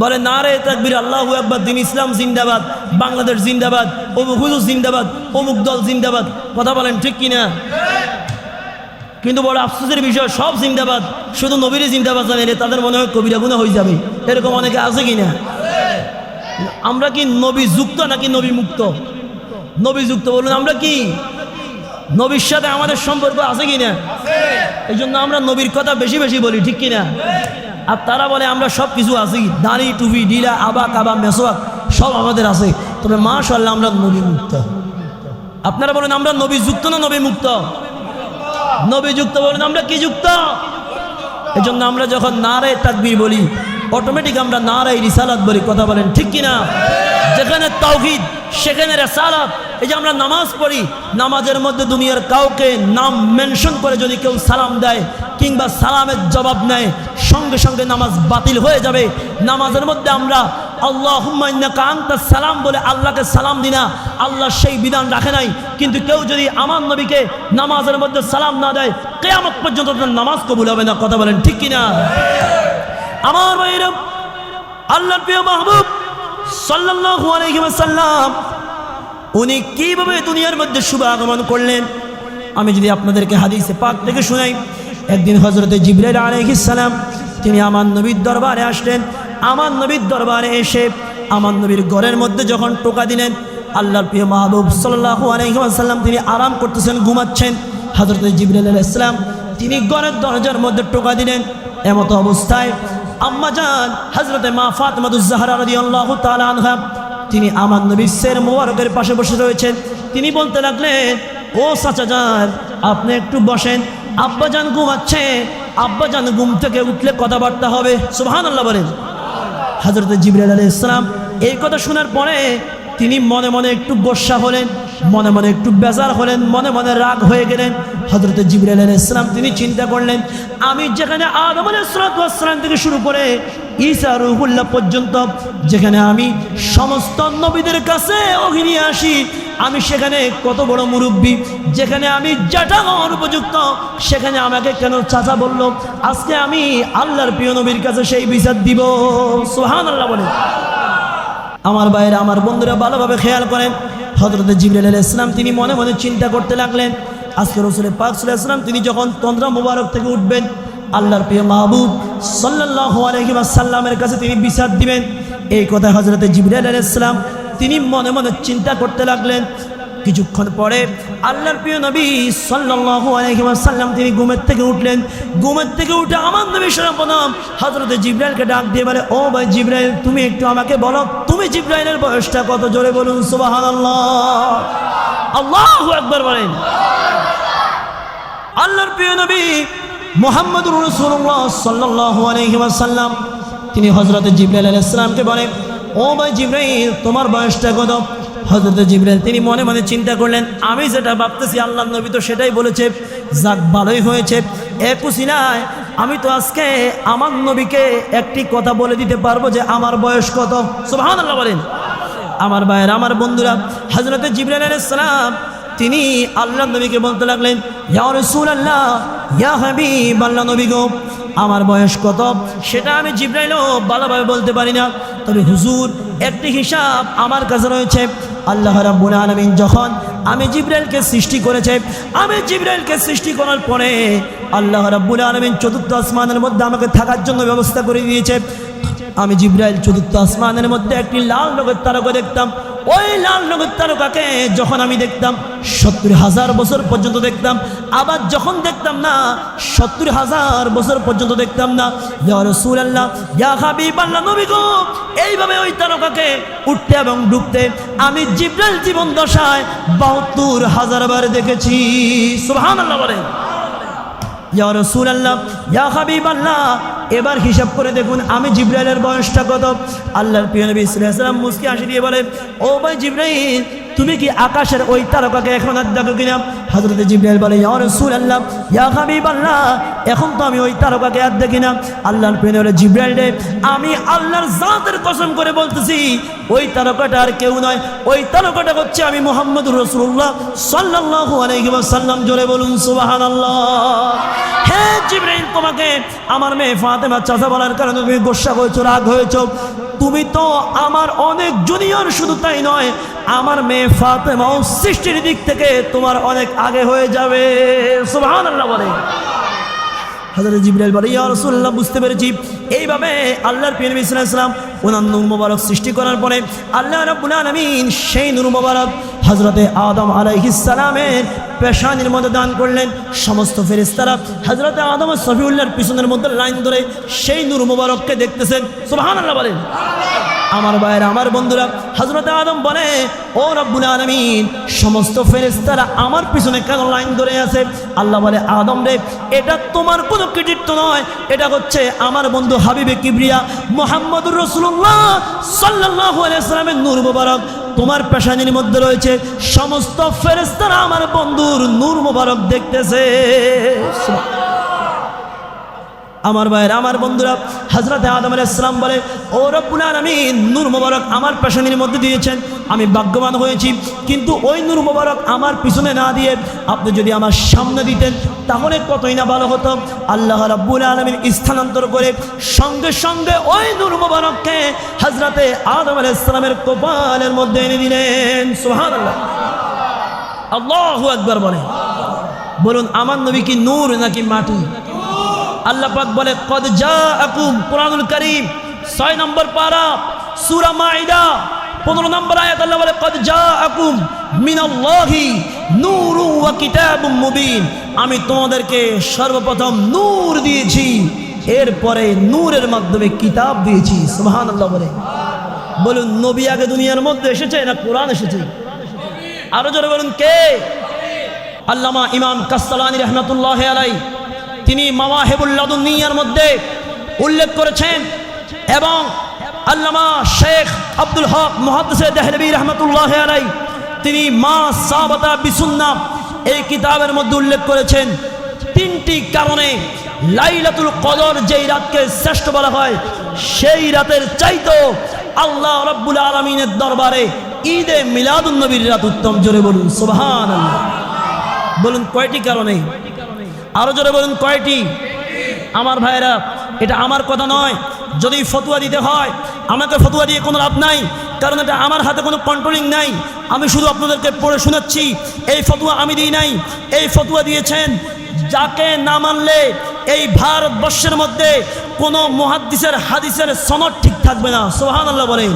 বলে নারে তাকবীর, আল্লাহু আকবার, দ্বীন ইসলাম জিন্দাবাদ, বাংলাদেশ জিন্দাবাদ, অমুক হুজুর জিন্দাবাদ, অমুক দল জিন্দাবাদ। কথা বলেন ঠিক কিনা? কিন্তু বড় আফসোসের বিষয়, সব জিন্দাবাদ, শুধু নবীরে জিন্দাবাদ জানেন, তাদের মনে হয় কবিরা গুনাহ হয়ে যাবে। এরকম অনেকে আছে কিনা? আমরা কি নবী যুক্ত নাকি নবী মুক্ত? নবী যুক্ত। বলুন, আমরা কি নবীর সাথে আমাদের সম্পর্ক আছে কিনা? এই জন্য আমরা নবীর কথা বেশি বেশি বলি, ঠিক কিনা? আর তারা বলে আমরা সব কিছু আছি, দাড়ি টুপি ঢিলা আবা কাবা মেসওয়াক সব আমাদের আছে, তবে মাশাআল্লাহ আমরা নবী মুক্ত। আপনারা বলেন আমরা নবী যুক্ত না নবী মুক্ত? নবী যুক্ত। বলেন আমরা কি যুক্ত? এই জন্য আমরা যখন নারে তাকবীর বলি, অটোমেটিক আমরা নারে রিসালাত বলি। কথা বলেন ঠিক কিনা? যেখানে তাওহীদ সেখানে রিসালাত। এই যে আমরা নামাজ পড়ি, নামাজের মধ্যে দুনিয়ার কাউকে নাম মেনশন করে যদি কেউ সালাম দেয় কিংবা সালামের জবাব নেয়, সঙ্গে সঙ্গে নামাজ বাতিল হয়ে যাবে। নামাজের মধ্যে আমরা আল্লাহুম্মা ইন্নাকা আনতাস সালাম বলে আল্লাহকে সালাম দিনা, আল্লাহ সেই বিধান রাখে নাই। কিন্তু কেউ যদি আমার নবীকে নামাজের মধ্যে সালাম না দেয়, কিয়ামত পর্যন্ত তার নামাজ কবুল হবে না। কথা বলেন ঠিক কিনা? আমার ভাইরা, আল্লাহর প্রিয় মাহবুব সাল্লাল্লাহু আলাইহি ওয়াসাল্লাম উনি কিভাবে দুনিয়ার মধ্যে শুভ আগমন করলেন আমি যদি আপনাদেরকে হাদিসে পাক থেকে শোনাই। একদিন হযরতে জিবরাইল আলাইহিস সালাম তিনি আমার নবীর দরবারে আসলেন। আমার নবীর দরবারে এসে আমার নবীর ঘরের মধ্যে যখন টোকা দিলেন, আল্লাহর প্রিয় মাহবুব সাল্লাল্লাহু আলাইহি ওয়াসাল্লাম তিনি আরাম করতেছেন, ঘুমাচ্ছেন। হযরতে জিবরাইল আলাইহিস সালাম তিনি ঘরের দরজার মধ্যে টোকা দিলেন। এমত অবস্থায় আম্মাজান হযরতে মা ফাতেমাতুজ জাহরা রাদিয়াল্লাহু তাআলা আনহা তিনি আমার নবীর শির মোবারকের পাশে বসে রয়েছেন। তিনি বলতে লাগলেন, ও চাচাজান আপনি একটু বসেন, আব্বাজান ঘুমাচ্ছে, আব্বাজান ঘুম থেকে উঠলে কথাবার্তা হবে। সুবহানাল্লাহ বলেন। হযরতে জিবরাইল আলাইহিস সালাম এই কথা শোনার পরে তিনি মনে মনে একটু গোসা হলেন, মনে মনে একটু বেজার হলেন, মনে মনে রাগ হয়ে গেলেন। হযরতে জিবরাইল আলাইহিস সালাম তিনি চিন্তা করলেন, আমি যেখানে আদম আলাইহিস সালাম থেকে শুরু করে ঈসা রূহুল্লাহ পর্যন্ত যেখানে আমি সমস্ত নবীদের কাছে ওহী নিয়ে আসি, আমি সেখানে কত বড় মুরব্বী, যেখানে আমি জ্যাঠা হওয়ার উপযুক্ত সেখানে আমাকে কেন চাচা বলল? আজকে আমি আল্লাহর প্রিয় নবীর কাছে সেই বিচার দিব। সুবহানাল্লাহ বলেন। আমার ভাইয়েরা, আমার বন্ধুরা ভালোভাবে খেয়াল করেন। হযরতে জিবরাইল আলাইহিস সালাম তিনি মনে মনে চিন্তা করতে লাগলেন, আজকে রাসূল পাক সাল্লাল্লাহু আলাইহি ওয়াসাল্লাম তিনি যখন তন্দ্রা মুবারক থেকে উঠবেন, আল্লাহর প্রিয় মাহবুব সাল্লাল্লাহু আলাইহি ওয়াসাল্লামের কাছে তিনি বিচার দিবেন। এই কথা হযরতে জিবরাইল আলাইহিস সালাম তিনি মনে মনে চিন্তা করতে লাগলেন। কিছুক্ষণ পরে আল্লাহর প্রিয় নবী সাল্লাল্লাহু আলাইহি ওয়াসাল্লাম তিনি ঘুমের থেকে উঠলেন। ঘুমের থেকে উঠে আমার নবী সর্বপ্রথম হযরতে জিবরাইলকে ডাক দিয়ে বলে, ও ভাই জিবরাইল, তুমি একটু আমাকে বলো, তুমি জিবরাইলের বয়সটা কত? জোরে বলুন সুবহানাল্লাহ, আল্লাহু আকবার বলেন। আল্লাহর প্রিয় নবী মুহাম্মদুর রাসূলুল্লাহ সাল্লাল্লাহু আলাইহি ওয়াসাল্লাম তিনি হযরতে জিবরাইল আলাইহিস সালামকে বলেন, ও ভাই জিবরাইল, তোমার বয়সটা কত? হযরতে জিবরাইল তিনি মনে মনে চিন্তা করলেন, আমি যেটা ভাবতেছি আল্লাহর নবী তো সেটাই বলেছে, যাক ভালোই হয়েছে। কুসিনায় আমি তো আজকে আমার নবীকে একটি কথা বলে দিতে পারবো যে আমার বয়স কত। সুবহানাল্লাহ বলেন। আমার ভাইয়েরা, আমার বন্ধুরা, হযরতে জিবরাইল আলাইহিস সালাম তিনি আল্লাহর নবীকে বলতে লাগলেন, ইয়া রাসূলুল্লাহ, ইয়া হাবিবাল্লাহ, নবী গো, আমার বয়স কত সেটা আমি জিবরাইলও ভালোভাবে বলতে পারি না, তবে হুজুর একটি হিসাব আমার কাছে রয়েছে। আল্লাহ রাব্বুল আলামিন যখন আমি জিবরাইলকে সৃষ্টি করেছে, আমি জিবরাইলকে সৃষ্টি করার পরে আল্লাহ রাব্বুল আলামিন চতুর্থ আসমানের মধ্যে আমাকে থাকার জন্য ব্যবস্থা করে দিয়েছে। আমি জিবরাইল চতুর্থ আসমানের মধ্যে একটি লাল রঙের তারকা দেখতাম। ওই লাল রঙের তারকাকে যখন আমি দেখতাম ৭০,০০০ বছর পর্যন্ত দেখতাম, আবার যখন দেখতাম না ৭০,০০০ বছর পর্যন্ত দেখতাম না। ইয়া রাসূলুল্লাহ, ইয়া হাবিবাল্লাহ, নবী গো, এইভাবে ওই তারকাকে উঠতে এবং ডুবতে আমি জিবরাইল জীবন দশায় ৭২,০০০ বার দেখেছি। সুবহানাল্লাহ বলেন। ইয়া রাসূলুল্লাহ, ইয়া হাবিবাল্লাহ, এবার হিসাব করে দেখুন আমি জিবরাইলের বয়সটা কত। আল্লাহর প্রিয় নবী সাল্লাল্লাহু আলাইহি ওয়াসাল্লাম মুস্কি হাসি দিয়ে বলে, ও ভাই জিবরাইল, তুমি কি আকাশের ওই তারকাকে এখন আর দেখো কিনা? হযরতে জিবরাইল বলে, ইয়া রাসূলুল্লাহ, ইয়া হাবিবাল্লাহ, এখন তো আমি ওই তারকাকে আর দেখি না। আল্লাহর প্রিয় নবী জিবরাইল রে, আমি আল্লাহর জাতের কসম করে বলতেছি ওই তারকাটা আর কেউ নয়, ওই তারকাটা হচ্ছে আমি মুহাম্মদুর রাসূলুল্লাহ সাল্লাল্লাহু আলাইহি ওয়াসাল্লাম। জোরে বলুন সুবহানাল্লাহ। হে জিবরাইল, তোমাকে আমার মেয়ে ফাতেমা চাচা বলার কারণে তুমি গোসা হয়েছো, রাগ হয়েছো। তুমি তো আমার অনেক জুনিয়র, শুধু তাই নয়, আমার মেয়ে ফাতেমাও সৃষ্টির দিক থেকে তোমার অনেক আগে হয়ে যাবে। সুবহানাল্লাহ বলে। হযরত জিবরাইল বলে, ইয়া রাসূলুল্লাহ, বুঝতে পেরেছি। এইভাবে আল্লাহর প্রিয় নবী সাল্লাল্লাহু আলাইহি ওয়াসাল্লাম ওনার নূর মুবারক সৃষ্টি করার পরে আল্লাহ রাব্বুল আলামিন সেই নূর মুবারক হযরতে আদম আলাইহিস সালামের পেশানির মধ্যে দান করলেন। সমস্ত ফেরেশতারা হযরতে আদম ও সফিউল্লাহর পিছনের মধ্যে লাইন ধরে সেই নূর মুবারককে দেখতেছেন। সুবহানাল্লাহ বলেন। আমার ভাইয়েরা, আমার বন্ধুরা, হযরতে আদম বলে, ও রব্বুল আলামিন, সমস্ত ফেরেশতারা আমার পিছনে কেন লাইন ধরে আছে? আল্লাহ বলে, আদম রে, এটা তোমার কোনো কৃতিত্ব নয়, এটা হচ্ছে আমার বন্ধু হাবিবে কিবরিয়া মুহাম্মদুর রাসূলুল্লাহ সাল্লাল্লাহু আলাইহি ওয়াসাল্লামের নূর মুবারক তোমার পেশানির মধ্যে রয়েছে। সমস্ত ফেরেশতারা আমার বন্ধুর নূর মুবারক দেখতেছে। আমার ভাইয়ের আমার বন্ধুরা, হযরতে আদম আলাইহিস সালাম বলে, ও রব্বুল আলামিন, নূর মোবারক আমার পেশানির মধ্যে দিয়েছেন, আমি ভাগ্যবান হয়েছি, কিন্তু ওই নূর মোবারক আমার পিছনে না দিয়ে আপনি যদি আমার সামনে দিতেন তাহলে কতই না ভালো হতো। আল্লাহ রাব্বুল আলামিন স্থানান্তর করে সঙ্গে সঙ্গে ওই নূর মোবারককে হযরতে আদম আলাইহিস সালামের কপালের মধ্যে এনে দিলেন। সুবহানাল্লাহ, আল্লাহু আকবার বলেন। বলুন, আমার নবী কি নূর নাকি মাটি? আল্লাহ পাক বলে, কদ জাআকুম, কুরআনুল কারীম 6 নম্বর পারা, সূরা মাইদা 15 নম্বর আয়াত। আল্লাহ বলে, কদ জাআকুম মিনাল্লাহি নূরুন ওয়া কিতাবুম মুবিন, আমি তোমাদেরকে সর্বপ্রথম নূর দিয়েছি, এরপরে নূরের মাধ্যমে কিতাব দিয়েছি। সুবহানাল্লাহ বলে। বলুন, নবী আগে দুনিয়ার মধ্যে এসেছে না কোরআন এসেছে? আরো জোরে বলুন, কে? আল্লামা ইমাম কাসসালানী রাহমাতুল্লাহি আলাইহি তিনি মাওয়াহিবুল লাদুনিয়ার মধ্যে উল্লেখ করেছেন, এবং আল্লামা শেখ আব্দুল হক মুহাদ্দিসে দেহলভী রাহমাতুল্লাহি আলাইহি তিনি মা সাবাতা বিসুন্নাহ এই কিতাবের মধ্যে উল্লেখ করেছেন, 3টি কারণে লাইলাতুল কদর যেই রাতকে শ্রেষ্ঠ বলা হয়, সেই রাতের চাইতেও আল্লাহ রাব্বুল আলামিনের দরবারে ঈদে মিলাদুন নবীর রাত উত্তম। জোরে বলুন সুবহানাল্লাহ। বলুন, কয়টি কারণে? আরো জোরে বলুন, কয়টি? আমার ভাইরা, এটা আমার কথা নয়। যদি ফতোয়া দিতে হয়, আমাকে ফতোয়া দিয়ে কোনো লাভ নাই, কারণ এটা আমার হাতে কোনো কন্ট্রোলিং নাই। আমি শুধু আপনাদেরকে পড়ে শোনাচ্ছি। এই ফতোয়া আমি দিই নাই, এই ফতোয়া দিয়েছেন যাকে না মানলে এই ভারতবর্ষের মধ্যে কোনো মুহাদ্দিসের হাদিসের সনদ ঠিক থাকবে না। সুবহানাল্লাহ বলেন।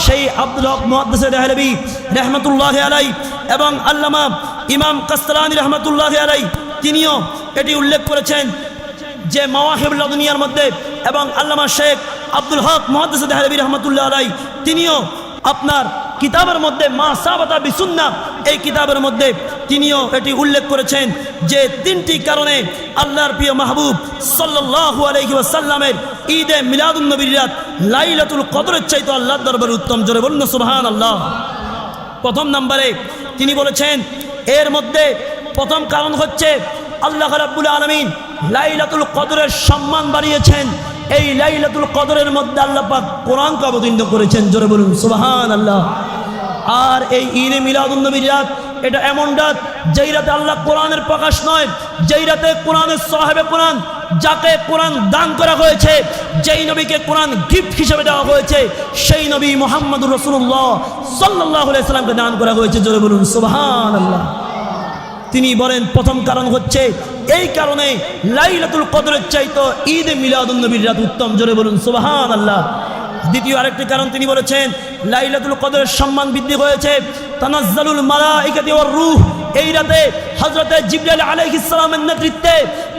সেই আব্দুল হক মুহাদ্দিস দেহলভী রাহমাতুল্লাহি আলাইহি এবং আল্লামা ইমাম কাসসালানী রাহমাতুল্লাহি আলাইহি তিনিও এটি উল্লেখ করেছেন যে মাওয়াহিবুল লাদুনিয়ার মধ্যে, এবং আল্লামা শেখ আব্দুল হক মুহাদ্দিস দেহলভী রাহমাতুল্লাহি আলাইহি তিনিও আপনার কিতাবের মধ্যে মা সাবাতা বিসুন্নাহ এই কিতাবের মধ্যে তিনিও এটি উল্লেখ করেছেন যে 3টি কারণে আল্লাহর প্রিয় মাহবুব সাল্লাল্লাহু আলাইহি ওয়াসাল্লামের ঈদে মিলাদুন নবীর রাত লাইলাতুল কদরের চাইতে আল্লাহর দরবারে উত্তম। জোরে বলুন সুবহানাল্লাহ। প্রথম নম্বরে তিনি বলেছেন, এর মধ্যে প্রথম কারণ হচ্ছে আল্লাহ রাব্বুল আলামিন লাইলাতুল কদরের সম্মান বাড়িয়েছেন। এই লাইলাতুল কদরের মধ্যে আল্লাহ পাক কোরআনকে অবতীর্ণ করেছেন। জোরে বলুন সুবহানাল্লাহ। আর এই ঈদে মিলাদুন নবীর রাত এটা এমন রাত যেই রাতে আল্লাহ কোরআনের প্রকাশ নয়, যেই রাতে কোরআনের সাহেবে কোরআন যাকে কোরআন দান করা হয়েছে, যেই নবীকে কোরআন গিফট হিসেবে দেওয়া হয়েছে, সেই নবী মুহাম্মদুর রাসূলুল্লাহ সাল্লাল্লাহু আলাইহি সাল্লামকে দান করা হয়েছে। জোরে বলুন সুবহানাল্লাহ। তিনি বলেন, প্রথম কারণ হচ্ছে এই কারণে লাইলাতুল কদরের চাইতে ঈদে মিলাদুন নবীর রাত উত্তম। জোরে বলুন সুবহানাল্লাহ। দ্বিতীয় আরেকটি কারণ তিনি বলেছেন, লাইলাতুল কদরের সম্মান বৃদ্ধি হয়েছে তানাজ্জালুল মালাইকাতু ওয়ার রূহ, এই রাতে হযরতে জিবরাইল আলাইহিস সালামের নেতৃত্বে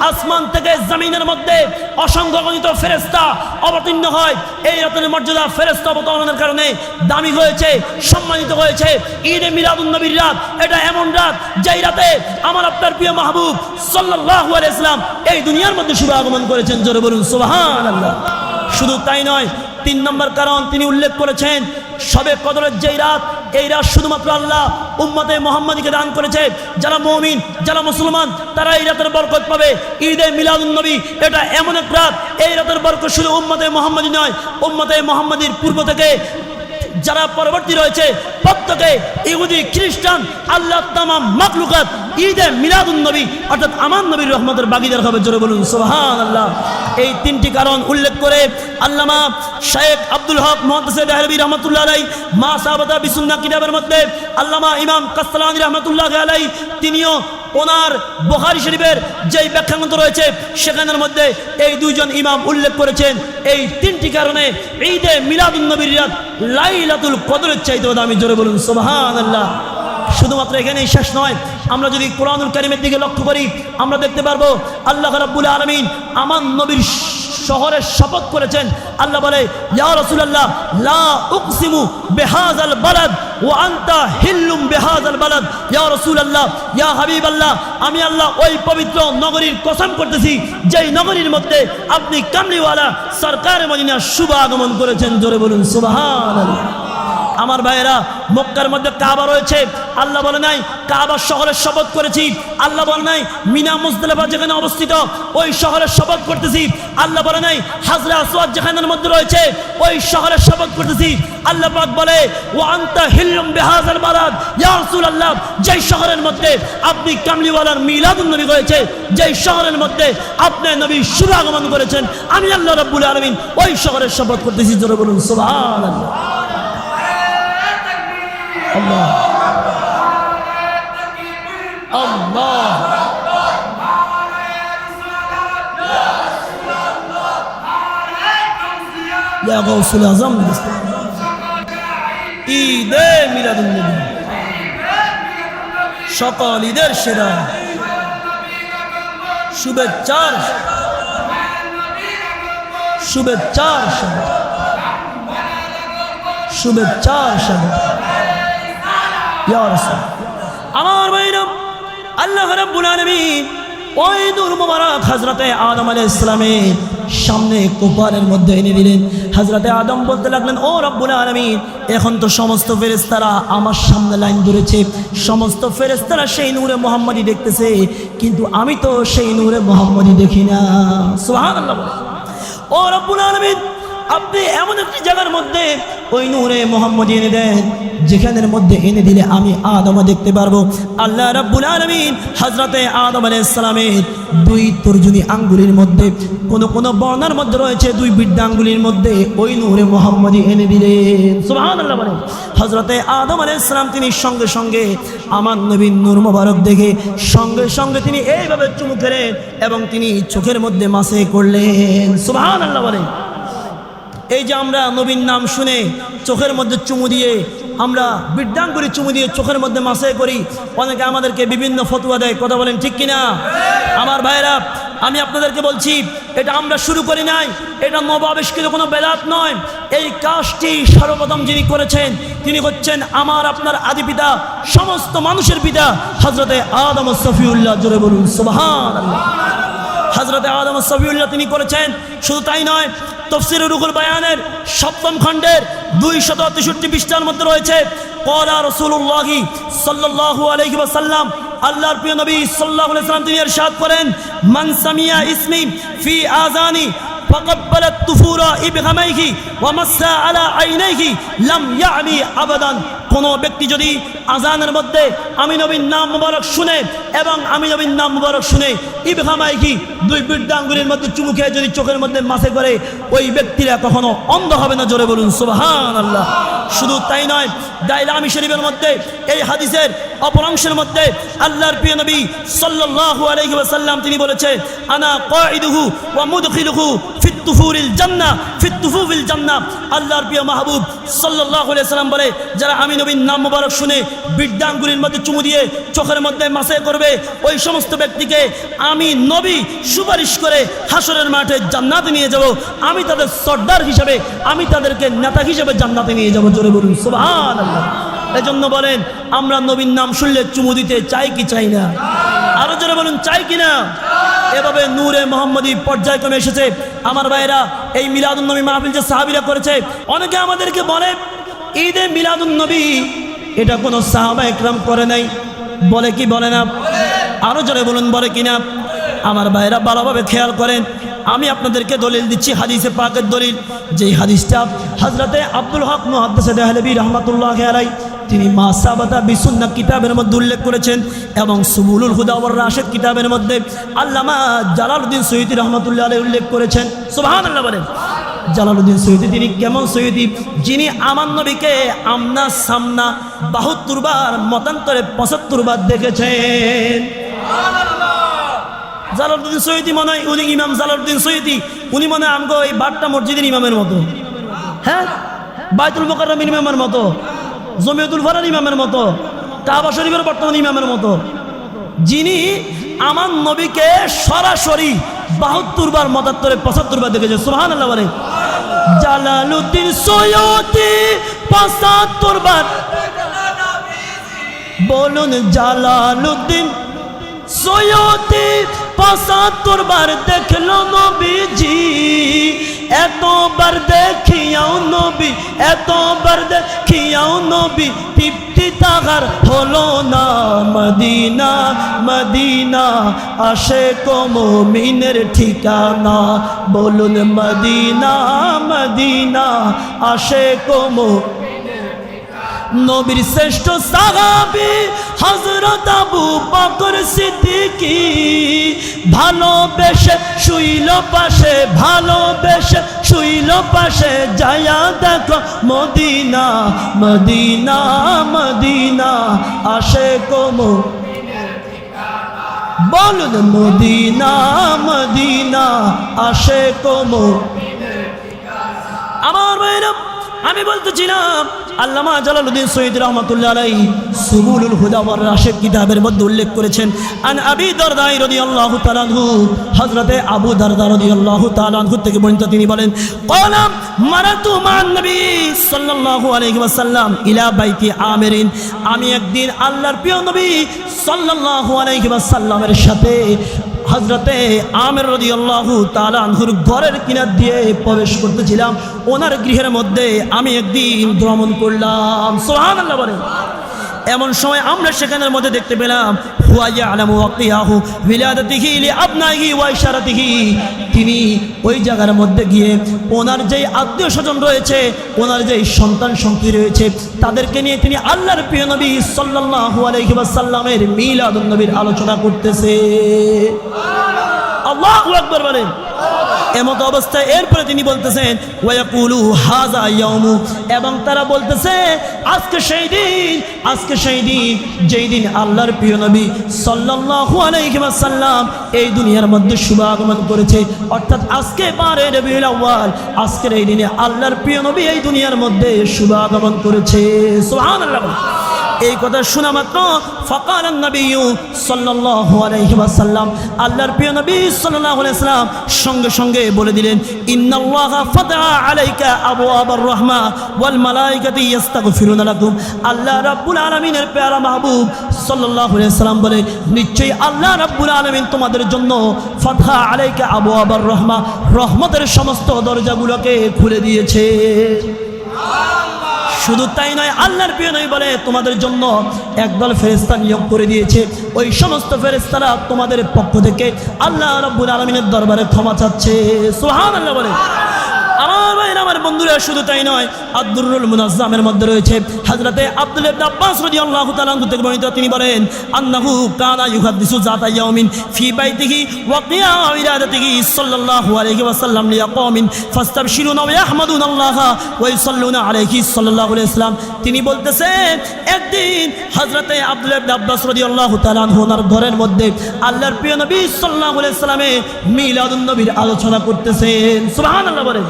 আসমান থেকে জমিনের মধ্যে অসংখ্য গণিত ফেরেশতা অবতীর্ণ হয়। এই রাতের মর্যাদা ফেরেশতা অবতরণের কারণে দামি হয়েছে, সম্মানিত হয়েছে। ঈদে মিলাদুন নবীর রাত এটা এমন রাত যেই রাতে আমার আপনার প্রিয় মাহবুব সাল্লাল্লাহু আলাইহি ওয়াসাল্লাম এই দুনিয়ার মধ্যে শুভ আগমন করেছেন। জোরে বলুন সুবহানাল্লাহ। শুধু তাই নয়, 3 নম্বর কারণ তিনি উল্লেখ করেছেন, শবে কদরের যেই রাত, এই রাত শুধুমাত্র আল্লাহ উম্মতে মুহাম্মাদীকে দান করেছে। যারা মুমিন, যারা মুসলমান, তারা এই রাতের বরকত পাবে। ঈদে মিলাদুন নবী এটা এমন এক রাত, এই রাতের বরকত শুধু উম্মতে মুহাম্মাদী নয়, উম্মতে মুহাম্মাদীর পূর্ব থেকে যারা পরবর্তী রয়েছে প্রত্যেকে ইহুদি খ্রিস্টান আল্লাহ তামাম মাখলুকাত ঈদে মিলাদুন নবী অর্থাৎ আমার নবীর রহমতের ভাগীদার হবে। জোরে বলুন সুবহানাল্লাহ। এই 3টি কারণ উল্লেখ করে আল্লামা শেখ আব্দুল হক মুহাদ্দিস দেহলভী রাহমাতুল্লাহি আলাইহি মা সাবাতা বিসুন্নাহ কিতাবের মধ্যে আল্লামা ইমাম কাসসালানী রাহমাতুল্লাহি আলাইহি তিনিও ওনার বুখারী শরীফের যেই ব্যাখ্যাগ্রন্থ রয়েছে সেখানের মধ্যে এই 2জন ইমাম উল্লেখ করেছেন, এই 3টি কারণে ঈদে মিলাদুন নবীর রাত লাইলাতুল কদরের চাইতেও দামি। জোরে বলুন সুবহানাল্লাহ। শুধুমাত্র এখানেই শেষ নয়, আমরা যদি কোরআনুল কারীমের দিকে লক্ষ্য করি আমরা দেখতে পারবো আল্লাহ রাব্বুল আলামিন আমার নবীর শহরের শপথ করেছেন। আল্লাহ বলে, ইয়া রাসূলুল্লাহ লা উকসিমু বিহাযাল বালাদ ওয়া আনতা হিল্লুম বিহাযাল বালাদ। ইয়া রাসূলুল্লাহ, ইয়া হাবিবাল্লাহ, আমি আল্লাহ ওই পবিত্র নগরীর কসম করতেছি যেই নগরীর মধ্যে আপনি কামলিওয়ালা সরকার মদিনা শুভ আগমন করেছেন। জোরে বলুন সুবহানাল্লাহ। আমার ভাইয়েরা, মক্কার মধ্যে কাবা রয়েছে, আল্লাহ বলে নাই কাবা শহরের শপথ করেছি, আল্লাহ বলে নাই মিনা মুজদালিফা যেখানে অবস্থিত ওই শহরের শপথ করতেছি, আল্লাহ বলে নাই হাজরে আসওয়াদ যেখানের মধ্যে রয়েছে ওই শহরের শপথ করতেছি। আল্লাহ পাক বলে ওয়া আনতা হিল্লুম বিহাযাল বালাদ, ইয়া রাসূলুল্লাহ, যেই শহরের মধ্যে আপনি কামলিওয়ালার মিলাদুন নবী হয়েছে, যেই শহরের মধ্যে আপনি নবী শুভাগমন করেছেন, আমি আল্লাহ রাব্বুল আলামিন ওই শহরের শপথ করতেছি। জোরে বলুন সুবহানাল্লাহ। আল্লাহ আল্লাহ ইয়া গাউসুল আযম, ঈদে মিলাদুন নবী, সকল ঈদের সেরা শুভেচ্ছার শুভেচ্ছার সাথে শুভেচ্ছার সাথে ইয়া রাসূল। আমার ভাইরা, আল্লাহ রাব্বুল আলামিন ওই নূর মুবারক হযরতে আদম আলাইহিস সালামের সামনে কোপারের মধ্যে এনে দিলেন। হযরতে আদম বলতে লাগলেন, ও রব্বুল আলামিন, এখন তো সমস্ত ফেরেশতারা আমার সামনে লাইন ধরেছে, সমস্ত ফেরেশতারা সেই নূরে মুহাম্মদী দেখতেছে, কিন্তু আমি তো সেই নূরে মুহাম্মদী দেখি না। সুবহানাল্লাহ। ও রব্বুল আলামিন, আপনি এমন একটি জায়গার মধ্যে ওই নূরে মুহাম্মদী এনে দেন যেখানের মধ্যে এনে দিলে আমি আদম দেখতে পারবো। আল্লাহ রাব্বুল আলামিন হযরতে আদম আলাইহিস সালামের দুই তর্জনী আঙ্গুলের মধ্যে, কোন কোন বর্ণনার মধ্যে রয়েছে দুই বৃদ্ধা আঙ্গুলের মধ্যে ওই নূরে মুহাম্মদী এনে দিলেন। সুবহানাল্লাহ বলেন। হযরতে আদম আলাইহিস সালাম তিনি সঙ্গে সঙ্গে আমার নবীর নূর মোবারক দেখে সঙ্গে সঙ্গে তিনি এইভাবে চুমু খেলেন এবং তিনি চোখের মধ্যে মাসে করলেন। সুবহানাল্লাহ বলেন। এই যে আমরা নবীর নাম শুনে চোখের মধ্যে চুমু দিয়ে, আমরা বৃদ্ধাঙ্গুলি চুমু দিয়ে চোখের মধ্যে মাসে করি, অনেকে আমাদেরকে বিভিন্ন ফতোয়া দেয়, কথা বলেন ঠিক কিনা? আমার ভাইরা, আমি আপনাদেরকে বলছি, এটা আমরা শুরু করি নাই, এটা নব আবিষ্কৃত কোনো বেদাত নয়। এই কাজটি সর্বপ্রথম যিনি করেছেন তিনি হচ্ছেন আমার আপনার আদি পিতা, সমস্ত মানুষের পিতা, হযরতে আদম সফিউল্লাহ। জোরে বলুন সুবহানাল্লাহ। হযরতে আদম সফিউল্লাহ তিনি করেছেন। শুধু তাই নয়, তাফসীর রুহুল বায়ানের 7ম খণ্ডের 263 পৃষ্ঠার মধ্যে রয়েছে, ক্বালা রাসূলুল্লাহ সাল্লাল্লাহু আলাইহি ওয়াসাল্লাম, আল্লাহর প্রিয় নবী সাল্লাল্লাহু আলাইহি ওয়াসাল্লাম তিনি ইরশাদ করেন, মান সামিয়া ইসমি ফি আযানি ফাকাব্বালাত তুফুরা ইবহামাইহি ওয়া মাসসা আলা আইনাইহি লাম ইয়ানি আবাদান। কোন ব্যক্তি যদি আজানের মধ্যে আমি নবীর নাম মুবারক শুনে এবং আমি নবীর নাম মুবারক শুনে ইবহামাইহি দুই বৃদ্ধা আঙ্গুলের মধ্যে চুমু খেয়ে যদি চোখের মধ্যে মাসে করে, ওই ব্যক্তিরা কখনো অন্ধ হবে না। জোরে বলুন সুবহানাল্লাহ। শুধু তাই নয়, দাইলামি শরীফের মধ্যে এই হাদিসের অপর অংশের মধ্যে আল্লাহর প্রিয় নবী সাল্লাল্লাহু আলাইহি ওয়াসাল্লাম তিনি বলেছেন, আনা কাইদুহু ওয়া মুদখিলুহু ফিত তুফুরিল জান্নাহ ফিত তুফুফিল জান্নাহ। আল্লাহর প্রিয় মাহবুব সাল্লাল্লাহু আলাইহি ওয়াসাল্লাম বলে, যারা আমি নবীর নাম মুবারক শুনে বৃদ্ধা আঙ্গুলের মধ্যে চুমু দিয়ে চোখের মধ্যে মাসে করবে, ওই সমস্ত ব্যক্তিকে আমি নবী সুপারিশ করে হাসরের মাঠে জান্নাতে নিয়ে যাব। আমি তাদের সর্দার হিসেবে, আমি তাদেরকে নেতা হিসেবে জান্নাতে নিয়ে যাব। জোরে বলুন সুবহানাল্লাহ। এজন্য বলেন, আমরা নবীর নাম শুনলে চুমু দিতে চাই কি চাই না? আরো জোরে বলুন, চাই কিনা? এভাবে নূরে মুহাম্মদী পর্যায়ক্রমে এসেছে। আমার ভাইরা, এই মিলাদুন নবী মাহফিল যে সাহাবীরা করেছে, অনেকে আমাদেরকে বলে ঈদে মিলাদুন নবী এটা কোনো সাহাবা একরাম করে নাই, বলে কি বলে না? আরো জোরে বলুন, বলে কিনা? আমার ভাইরা ভালোভাবে খেয়াল করেন, আমি আপনাদেরকে দলিল দিচ্ছি, হাদিসে পাকের দলিল। যেই হাদিসটা হযরতে আব্দুল হক মুহাদ্দিস দেহলভী রাহমাতুল্লাহি আলাইহি তিনি মা সাবাতা বিসুন্নাহ কিতাবের মধ্যে উল্লেখ করেছেন, এবং সুবুলুল হুদা ওয়ার রাশিদ কিতাবের মধ্যে আল্লামা জালালউদ্দিন সৈয়দী রাহমাতুল্লাহি আলাইহি উল্লেখ করেছেন। সুবহানাল্লাহ বলেন। জালালউদ্দিন সৈয়দী তিনি কেমন সৈয়দী? যিনি আমার নবীকে আমনা সামনা 72 বার, মতান্তরে 75 বার দেখেছেন। জালালউদ্দিন সৈয়দী মনে হয়, উনি ইমাম জালালউদ্দিন সৈয়দী, উনি মনে হয় আমগো এই বাট্টা মসজিদের ইমামের মতো, হ্যাঁ, বাইতুল মুকাররমের ইমামের মতো, জমিয়তুল ফারার ইমামের মতো, কাবা শরীফের বর্তমান ইমামের মতো, যিনি আমার নবীকে সরাসরি 72 বার, মতান্তরে 75 বার দেখেছে। সুবহানাল্লাহ বলে। জালালউদ্দিন সৈয়দী 75 বার, বলুন জালালউদ্দিন সৈয়দে ৭৫ বার দেখলো নবীজি, এতবার দেখিয়াও নবী, এতবার দেখিয়াও নবী তৃপ্তি তাহার হলো না। মদিনা মদিনা আশিক মুমিনের ঠিকানা, বলুন মদিনা মদিনা আশিক নবীর শ্রেষ্ঠ সাহাবী হযরত আবু বকর সিদ্দিকী, ভালোবেসে শুইল পাশে, ভালোবেসে শুইল পাশে, যায়া দেখো মদিনা মদিনা মদিনা আশিক মুমিনের ঠিকানা, বলুন মদিনা মদিনা আশিক মুমিনের ঠিকানা। আমার ভাইরা, আমি বলতেছিলাম আল্লামা জালালউদ্দিন সৈয়দ রহমাতুল্লাহ আলাইহি সুবুলুল হুদা ওয়ার রাশিদ কিতাবের মধ্যে উল্লেখ করেছেন, আন আবি দারদা রাদিয়াল্লাহু তাআলা আনহু, হযরতে আবু দারদা রাদিয়াল্লাহু তাআলা আনহু থেকে বর্ণিত, তিনি বলেন, ক্বালা মারাতু মান নবী সাল্লাল্লাহু আলাইহি ওয়াসাল্লাম ইলা বাইতি আমিরিন, আমি একদিন আল্লাহর প্রিয় নবী সাল্লাল্লাহু আলাইহি ওয়াসাল্লামের সাথে হযরতে আমির রাদিয়াল্লাহু তাআলা আনহুর ঘরের কিনার দিয়ে প্রবেশ করতেছিলাম। ওনার গৃহের মধ্যে আমি একদিন ভ্রমণ করলাম। সুবহানাল্লাহ বলেন। এমন সময় আমরা সেখানের মধ্যে দেখতে পেলাম হুয়া ইয়ালামু ওয়াকিয়াহু বিলাদাতিহি লিআবনাইহি ওয়া ইশারাতিহি, তিনি ওই জায়গার মধ্যে গিয়ে ওনার যেই আত্মীয় স্বজন রয়েছে, ওনার যেই সন্তান সন্ততি রয়েছে, তাদেরকে নিয়ে তিনি আল্লাহর প্রিয় নবী সাল্লাল্লাহু আলাইহি ওয়াসাল্লামের মিলাদুন নবীর আলোচনা করতেছে। আল্লাহু আকবার বলেন। এমত অবস্থায় এরপরে তিনি বলতেছেন ওয়ায়াকুলু হাযা ইয়াউমু, এবং তারা বলতেছে আজকে সেই দিন, আজকে সেই দিন যেই দিন আল্লাহর প্রিয় নবী সাল্লাল্লাহু আলাইহি ওয়াসাল্লাম এই দুনিয়ার মধ্যে শুভাগমন করেছে, অর্থাৎ আজকে 12 রবিউল আউয়াল, আজকের এই দিনে আল্লাহর প্রিয় নবী এই দুনিয়ার মধ্যে শুভাগমন করেছে। সুবহানাল্লাহ। এই কথা শোনা মাত্র ফাকালান নবী সাল্লাল্লাহু আলাইহি ওয়াসাল্লাম, আল্লাহর প্রিয় নবী সাল্লাল্লাহু আলাইহি ওয়াসাল্লাম সঙ্গে সঙ্গে বলে দিলেন, ইন্নাল্লাহা ফাতাহা আলাইকা আবওয়াবার রাহমা ওয়াল মালায়েকাতু ইস্তাগফিরুনা লাকুম, আল্লাহ রাব্বুল আলামিনের প্যারা মাহবুব সাল্লাল্লাহু আলাইহি ওয়াসাল্লাম বলে, নিশ্চয়ই আল্লাহ রাব্বুল আলামিন তোমাদের জন্য ফাতাহা আলাইকা আবওয়াবার রাহমা, রহমতের সমস্ত দরজাগুলোকে খুলে দিয়েছে। শুধু তাই নয়, আল্লাহর প্রিয় নবী বলে তোমাদের জন্য একদল ফেরেশতা নিয়োগ করে দিয়েছে, ওই সমস্ত ফেরেশতারা তোমাদের পক্ষ থেকে আল্লাহ রাব্বুল আলামিনের দরবারে ক্ষমা চাচ্ছে। সুবহানাল্লাহ বলে। আমার ভাইরা, আমার বন্ধুরা, শুধু তাই নয়, আদ-দুররুল মুনাজ্জামের মধ্যে রয়েছে হযরতে আব্দুল্লাহ ইবনে আব্বাস রাদিয়াল্লাহু তাআলা আনহু থেকে বর্ণিত, তিনি বলেন, আন্নাহু কানা ইউহাদ্দিসু যাতা ইয়াউমিন ফি বাইতিহি ওয়া কিয়া ইরাদাতিহি সাল্লাল্লাহু আলাইহি ওয়াসাল্লাম লিয়াকওমিন ফাস্তাবশিরুনা ওয়া ইয়াহমাদুনাল্লাহা ওয়া ইউসাল্লুনা আলাইহি সাল্লাল্লাহু আলাইহি ওয়াসাল্লাম, তিনি বলতেছেন একদিন হযরতে আব্দুল্লাহ ইবনে আব্বাস রাদিয়াল্লাহু তাআলা আনহু ওনার ঘরের মধ্যে আল্লাহর প্রিয় নবী সাল্লাল্লাহু আলাইহি ওয়াসাল্লামের মিলাদুন নবীর আলোচনা করতেছেন। সুবহানাল্লাহ বলেন।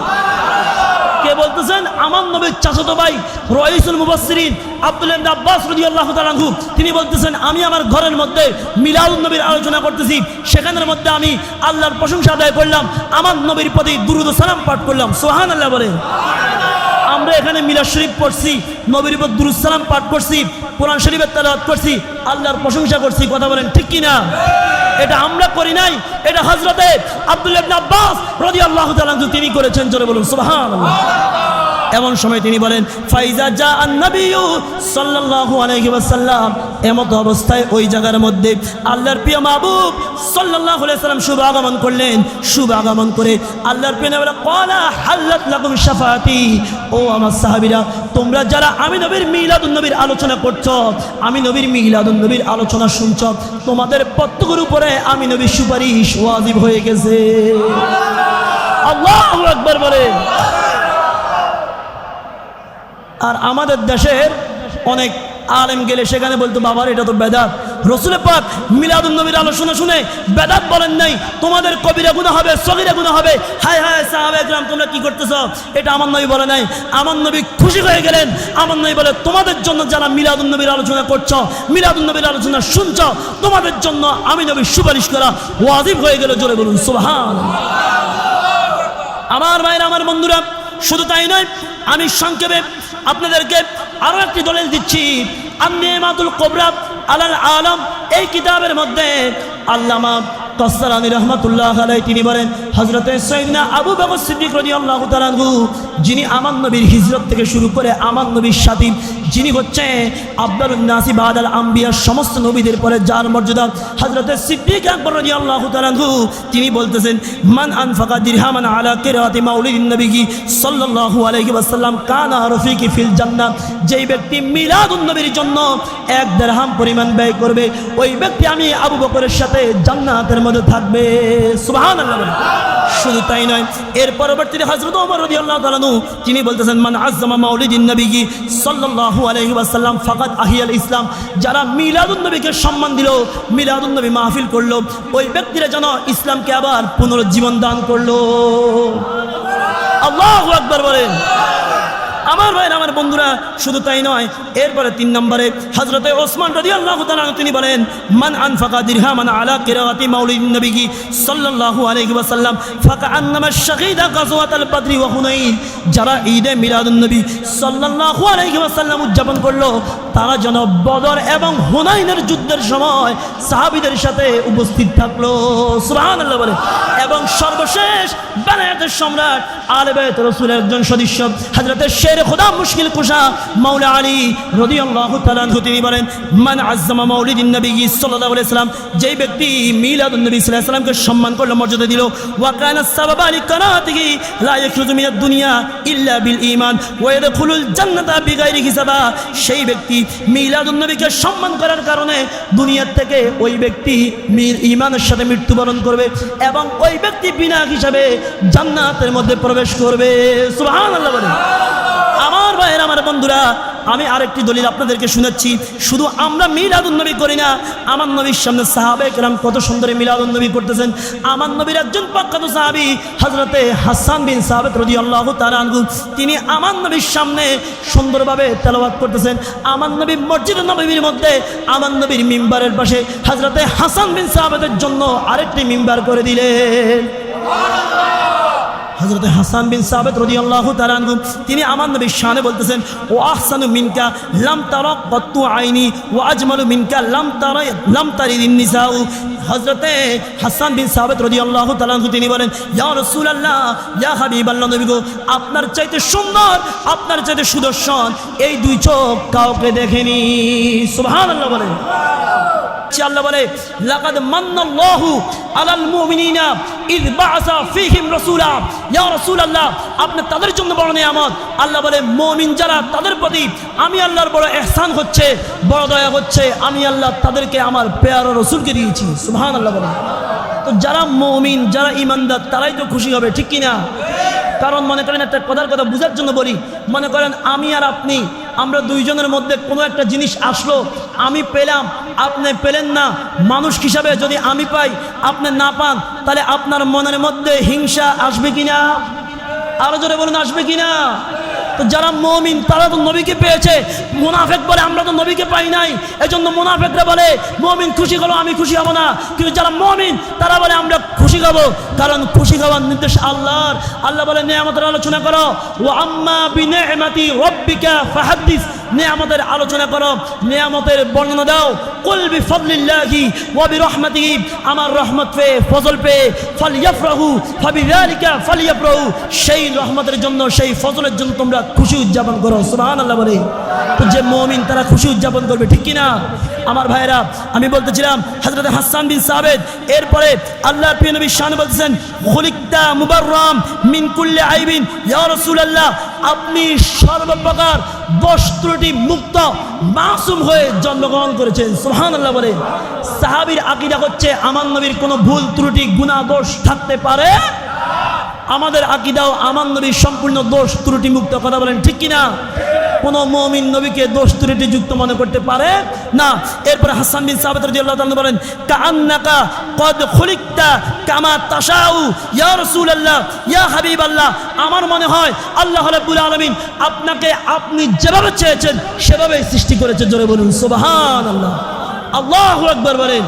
কে বলতেছেন? আমার নবীর চাচাতো ভাই রাইসুল মুফাসসিরিন আব্দুল্লাহ ইবনে আব্বাস রাদিয়াল্লাহু তাআলা আনহু, তিনি বলতেছেন আমি আমার ঘরের মধ্যে মিলাদুন নবীর আলোচনা করতেছি, সেখানের মধ্যে আমি আল্লাহর প্রশংসা আদায় করলাম, আমার নবীর প্রতি দুরূদ ও সালাম পাঠ করলাম। সুবহানাল্লাহ বলেন। আমরা এখানে মিলাদ শরীফ পড়ছি, নবীর উপর দুরূদ সালাম পাঠ করছি, কোরআন শরীফের তেলাওয়াত করছি, আল্লাহর প্রশংসা করছি, কথা বলেন ঠিক কি না? এটা আমরা করি নাই, এটা হযরতে আব্দুল্লাহ ইবনে আব্বাস রাদিয়াল্লাহু তাআলা আনহু তিনি করেছেন। জোরে বলুন সুবহানাল্লাহ। এমন সময় তিনি বলেন, ফাইজা জা আন-নবিয়্যু সাল্লাল্লাহু আলাইহি ওয়াসাল্লাম, এমত অবস্থায় ওই জায়গার মধ্যে আল্লাহর প্রিয় মাহবুব সাল্লাল্লাহু আলাইহি ওয়াসাল্লাম শুভ আগমন করলেন। শুভ আগমন করে আল্লাহর প্রিয় নবী ক্বালা হাল্লাত লাকুম শাফাআতি, ও আমার সাহাবীরা, তোমরা যারা আমি নবীর মিলাদুন নবীর আলোচনা করছো, আমি নবীর মিলাদুন নবীর আলোচনা শুনছো, তোমাদের প্রত্যেকের উপরে আমি নবীর সুপারিশ ওয়াজিব হয়ে গেছে। আল্লাহু আকবার বলেন। আর আমাদের দেশের অনেক আলেম গেলে সেখানে বলতো, বাবার এটা তো বেদাত, রসুল পাক মিলাদুন নবীর আলোচনা শুনে বেদাত বলেন নাই, তোমাদের কবিরা গুনাহ হবে, সগীরা গুনাহ হবে। হায় হায় সাহাবায়ে কেরাম, তোমরা কি করতেছো? এটা আমার নবী বলে নাই। আমার নবী খুশি হয়ে গেলেন। আমার নবী বলে, তোমাদের জন্য যারা মিলাদুন নবীর আলোচনা করছো, মিলাদুন নবীর আলোচনা শুনছো, তোমাদের জন্য আমি নবী সুপারিশ করা ওয়াজিব হয়ে গেল। জোরে বলুন সুবহানাল্লাহ। আমার ভাইরা, আমার বন্ধুরা, শুধু তাই নয়, আমি সংক্ষেপে আপনাদেরকে আরো একটি দলিল দিচ্ছি। আন-নিমাতুল কুবরা আলাল আলম এই কিতাবের মধ্যে আল্লামা কাসসালানী রাহমাতুল্লাহ আলাইহি তিনি বলেন হযরতে সাইয়েদনা আবু বকর সিদ্দিক রাদিয়াল্লাহু তাআলা আনহু যিনি আমার নবীর হিজরত থেকে শুরু করে আমার নবীর সাথী যিনি হচ্ছে আফদালুন নাসি বাদাল আম্বিয়া সমস্ত নবীদের পরে যার মর্যাদা হযরতে সিদ্দিক আকবর রাদিয়াল্লাহু তাআলা আনহু তিনি বলতেছেন মান আনফাকা দিরহামান আলা কিরাতি মাউলিদিন নবী সাল্লাল্লাহু আলাইহি ওয়াসাল্লাম কানা রফিকি ফিল জান্নাহ যেই ব্যক্তি মিলাদুন নবীর জন্য এক দিরহাম পরিমাণ ব্যয় করবে ওই ব্যক্তি আমি আবু বকরের সাথে জান্নাতের মধ্যে থাকবে সুবহানাল্লাহ। শুধু তাই নয় এর পরবর্তীতে হযরত ওমর রাদিয়াল্লাহু তাআলা আনহু তিনি বলতেছেন মান আযযামা মাউলিদিন নবী সাল্লাল্লাহু আলাইহি ওয়াসাল্লাম ফাকাদ আহিয়াল ইসলাম যারা মিলাদুন নবীকে সম্মান দিল মিলাদুন নবী মাহফিল করলো ওই ব্যক্তিরা যেন ইসলামকে আবার পুনরুজ্জীবন দান করলো। আল্লাহু আকবার বলেন আমার ভাই আমার বন্ধুরা। শুধু তাই নয় এরপরে 3 নম্বরে হযরতে ওসমান রাদিয়াল্লাহু তাআলা তিনি বলেন মান আনফাকা দিরহামান আলা কিরাতি মাউলিদিন নবী সাল্লাল্লাহু আলাইহি ওয়াসাল্লাম ফাকান্নামা শাহীদা গাজওয়াতাল বদরি ওয়া হুনাইন যারা ঈদে মিলাদুন নবী সাল্লাল্লাহু আলাইহি ওয়াসাল্লাম উদযাপন করলো তারা যেন বদর এবং হুনাইনের যুদ্ধের সময় সাহাবীদের সাথে উপস্থিত থাকলো সুবহানাল্লাহ বলে। এবং সর্বশেষ বানায়াতের সম্রাট আলে বাইত রাসূলের একজন সদস্য হযরতে শেরে খোদা মুশকিল কুশা মাওলা আলী রাদিয়াল্লাহু তাআলা আনহু তিনি বলেন মান আযযামা মাউলিদিন নবী সাল্লাল্লাহু আলাইহি ওয়াসাল্লাম যেই ব্যক্তি মিলাদুন নবী সাল্লাল্লাহু আলাইহি ওয়াসাল্লামকে সম্মান করলো মর্যাদা দিল ওয়া কানা সাবাবা লিকানাতিহি লা ইয়াখরুজু মিনাদ দুনিয়া ইল্লা বিল ঈমান ওয়া ইয়াদখুলুল জান্নাতা বিগাইরি হিসাবা সেই ব্যক্তি মিলাদুন নবীকে সম্মান করার কারণে দুনিয়া থেকে ওই ব্যক্তি ঈমানের সাথে মৃত্যুবরণ করবে এবং ওই ব্যক্তি বিনা হিসাবে জান্নাতের মধ্যে প্রবেশ করবে সুবহানাল্লাহ বলেন। আমার ভাইয়েরা আমার বন্ধুরা আমি আরেকটি দলিল আপনাদেরকে শোনাচ্ছি। শুধু আমরা মিলাদুন নবী করি না আমার নবীর সামনে সাহাবায়ে কেরাম কত সুন্দর মিলাদুন নবী করতেছেন। আমার নবীর একজন প্রখ্যাত সাহাবী হযরতে হাসান বিন সাবিত রাদিয়াল্লাহু তাআলা আনহু তিনি আমার নবীর সামনে সুন্দরভাবে তেলাওয়াত করতেছেন। আমার নবী মসজিদে নববীর মধ্যে আমার নবীর মিম্বারের পাশে হযরতে হাসান বিন সাবিতের জন্য আরেকটি মিম্বার করে দিলেন। হযরতে হাসান বিন সাবিত রাদিয়াল্লাহু তাআলা আনহু তিনি আমার নবীর শানে বলতেছেন ও আহসানু মিনকা লাম তারা কত্তু আইনি ওয়া আজমালু মিনকা লাম তারিদিন নিসাউ। হযরতে হাসান বিন সাবিত রাদিয়াল্লাহু তাআলা আনহু তিনি বলেন ইয়া রাসূলুল্লাহ ইয়া হাবিবাল্লাহ নবী গো আপনার চাইতে সুন্দর আপনার চাইতে সুদর্শন এই দুই চোখ কাউকে দেখেনি সুবহানাল্লাহ বলেন। আল্লাহ বলে লাকাদ মান্নাল্লাহু আলাল মুমিনিনা ইয বাআসা ফীহিম রাসূলা ইয়া রাসূলুল্লাহ আপনি তাদের জন্য বড় নিয়ামত। আল্লাহ বলে মুমিন যারা তাদের প্রতি আমি আল্লাহর বড় ইহসান হচ্ছে বড় দয়া হচ্ছে আমি আল্লাহ তাদেরকে আমার প্যারা রাসূলকে দিয়েছি সুবহানাল্লাহ বলে। তো যারা মুমিন যারা ঈমানদার তারাই তো খুশি হবে ঠিক কি না? কারণ মনে করেন একটা কথা বোঝার জন্য বলি মনে করেন আমি আর আপনি আমরা দুইজনের মধ্যে কোনো একটা জিনিস আসলো আমি পেলাম আপনি পেলেন না মানুষ হিসাবে যদি আমি পাই আপনি না পান তাহলে আপনার মনের মধ্যে হিংসা আসবে কিনা? আরো জোরে বলুন আসবে কিনা? তো যারা মুমিন তারা তো নবীকে পেয়েছে মুনাফিক বলে আমরা তো নবীকে পাই নাই এজন্য মুনাফিকরা বলে মুমিন খুশি হলো আমি খুশি হব না কিন্তু যারা মুমিন তারা বলে আমরা খুশি হব কারণ খুশি হওয়ার নির্দেশ আল্লাহর। আল্লাহ বলে নিয়ামতের আলোচনা করো ওয়া আম্মা বিনিআমাতি রাব্বিকা ফাহাদ্দিস নিয়ামতের আলোচনা করো নিয়ামতের বর্ণনা দাও কুল বিফাদলিল্লাহি ওয়া বিরহমাতিহি আমার রহমত পেয়ে ফজল পেয়ে ফালইফরাহু ফাবিযালিকা ফালইফরাহু সেই রহমতের জন্য সেই ফজলের জন্য তোমরা খুশি উদযাপন করো সুবহানাল্লাহ বলে। তো যে মুমিন তারা খুশি উদযাপন করবে ঠিক কি না? আমার ভাইরা আমি বলতেছিলাম হযরত হাসান বিন সাবিত এরপরে আল্লাহর প্রিয় নবী শান বলতেছেন খুলিকতা মুবাররাম মিন কুল্লি আইবিন ইয়া রাসূলুল্লাহ আপনি সর্বপ্রকার দোষ ত্রুটি মুক্ত মাসুম হয়ে জন্মগ্রহণ করেছেন সুবহানাল্লাহ বলে। সাহাবীর আকীদা হচ্ছে আমার নবীর কোনো ভুল ত্রুটি গুনাহ দোষ থাকতে পারে আমাদের আকীদাও আমার নবীর সম্পূর্ণ দোষ ত্রুটি মুক্ত কথা বলেন ঠিক কি না? কোন মুমিন নবীকে দোষ ত্রুটি যুক্ত মনে করতে পারে না। এরপর হাসান বিন সাবিত রাদিয়াল্লাহু তাআলা বলেন কাআন্নাকা কদ খুলিকতা কামা তাশাউ ইয়া রাসূলুল্লাহ ইয়া হাবিবাল্লাহ আমার মনে হয় আল্লাহ রাব্বুল আলামিন আপনাকে আপনি যেভাবে চেয়েছেন সেভাবেই সৃষ্টি করেছেন জোরে বলুন সুবহানাল্লাহ আল্লাহু আকবার বলেন।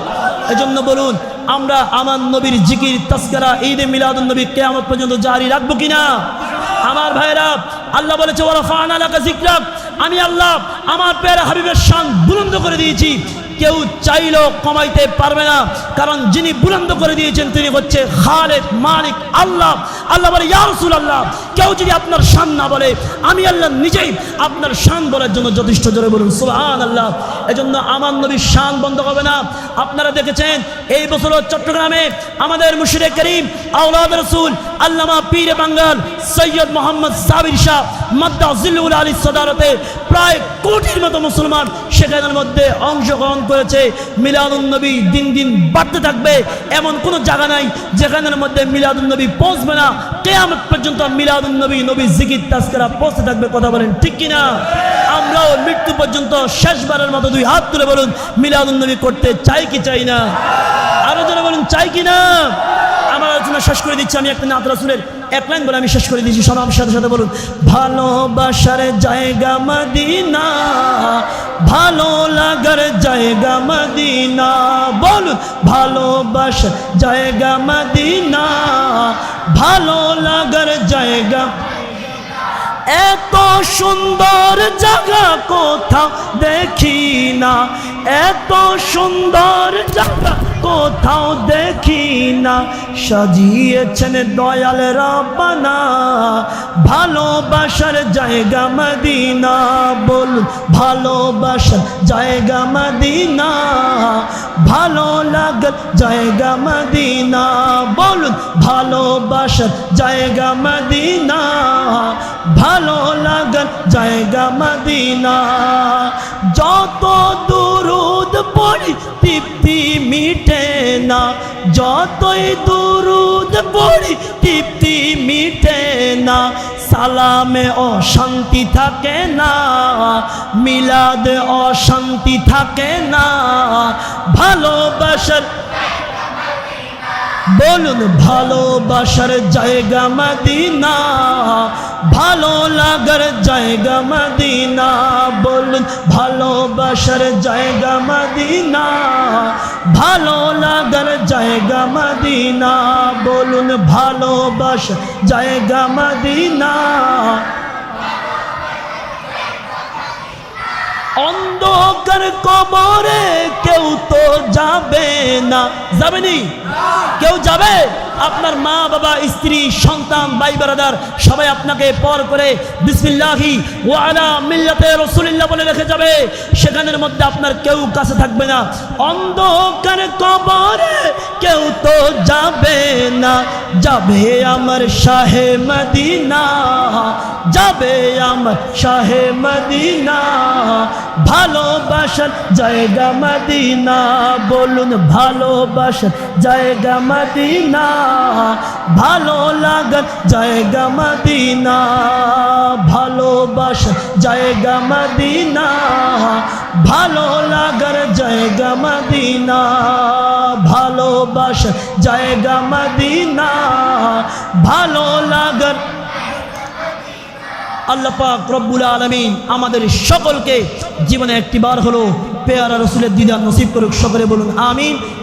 এজন্য বলুন আমরা আমার নবীর জিকির তাসকিরা ঈদে মিলাদুন নবী কিয়ামত পর্যন্ত জারি রাখবো কিনা? আমার ভাইরা আল্লাহ বলেছে ওয়া রাফা'না লাকা যিকরাক আমি আল্লাহ আমার প্যারা হাবিবের শান বুলন্দ করে দিয়েছি কেউ চাইলেও কমাইতে পারবে না, কারণ যিনি বুলন্দ করে দিয়েছেন তিনি হচ্ছে খালেক, মালিক আল্লাহ। আল্লাহ বলে ইয়া রাসূলুল্লাহ, কেউ যদি আপনার শান না বলে, আমি আল্লাহ নিজেই আপনার শান বলার জন্য যথেষ্ট। জোরে বলুন সুবহানাল্লাহ। এজন্য আমার নবীর শান বন্ধ হবে না। আপনারা দেখেছেন এই বছর চট্টগ্রামে আমাদের মুর্শিদে করিম আওলাদ রাসূল আল্লামা পীরে বাঙ্গাল সৈয়দ মোহাম্মদ সাবির শাহ মাদ্দাজিলুল আলী সদারতে প্রায় কোটির মতো মুসলমান সেখানের মধ্যে অংশগ্রহণ করেছে। মিলাদুন নবী দিন দিন বাড়তে থাকবে, এমন কোনো জায়গা নাই যেখানের মধ্যে মিলাদুন নবী পৌঁছবে না। কিয়ামত পর্যন্ত মিলাদুন নবী, নবী জিকির তাজকিরা পৌঁছতে থাকবে। কথা বলেন ঠিক কিনা? আমরাও মৃত্যু পর্যন্ত শেষবারের মতো দুই হাত তুলে বলুন মিলাদুন নবী করতে চাই কি চাই না? আরো জোরে বলুন চাই কি না? আমার আলোচনা শেষ করে দিচ্ছি। আমি একটা নাত রাসূলের এক লাইন বলে আমি শেষ করে দিচ্ছি। সবাই আমার সাথে সাথে বলুন, ভালোবাসার জায়গা মদিনা, ভালো লাগার জায়গা মদিনা। বলুন ভালোবাসার জায়গা মদিনা, ভালো লাগার জায়গা। এত সুন্দর জায়গা কোথাও দেখি না, এত সুন্দর জায়গা কোথাও দেখি না, সাজিয়েছেন দয়াল রাব্বানা, ভালোবাসার জায়গা মদিনা। বলুন ভালোবাসার জায়গা মদিনা, ভালো লাগার জায়গা মদিনা। বলুন ভালোবাসার জায়গা মদিনা, ভালো লাগার জায়গা মদিনা। যত দুরুদ পড়ি তৃপ্তি মিটে না, যতই দুরুদ পড়ি তৃপ্তি মিটে না, সালামে অশান্তি থাকে না, মিলাদে অশান্তি থাকে না, ভালোবাসার। বলুন ভালোবাসার জায়গা মদিনা, ভালো লাগার জায়গা মদিনা। বলুন ভালোবাসার জায়গা মদিনা, ভালো লাগার জায়গা মদিনা। বলুন ভালোবাসার জায়গা মদিনা। অন্ধকার কবরে কেউ তো যাবে না, যাবেনি? কেউ যাবে? আপনার মা বাবা, স্ত্রী, সন্তান, ভাই ব্রাদার সবাই আপনাকে পর করে বিসমিল্লাহি ওয়া আলা মিল্লাতে রাসূলিল্লাহ বলে রেখে যাবে। সেখানের মধ্যে আপনার কেউ কাছে থাকবে না। অন্ধকার কবরে কেউ তো যাবে না, যাবে আমার শাহে মদিনা, যাবে আমার শাহে মদিনা, ভালোবাসার জায়গা মদিনা। বলুন ভালোবাসার জায়গা মদিনা, ভালো লাগার জায়গা মদিনা, ভালোবাসার জায়গা মদিনা, ভালো লাগার জায়গা মদিনা, ভালোবাসার জায়গা মদিনা, ভালো লাগার। আল্লাহ পাক রব্বুল আলামিন আমাদের সকলকে জীবনে একটিবার হলো পেয়ারা রাসূলের দিদার নসিব করুক। সকলে বলুন আমিন।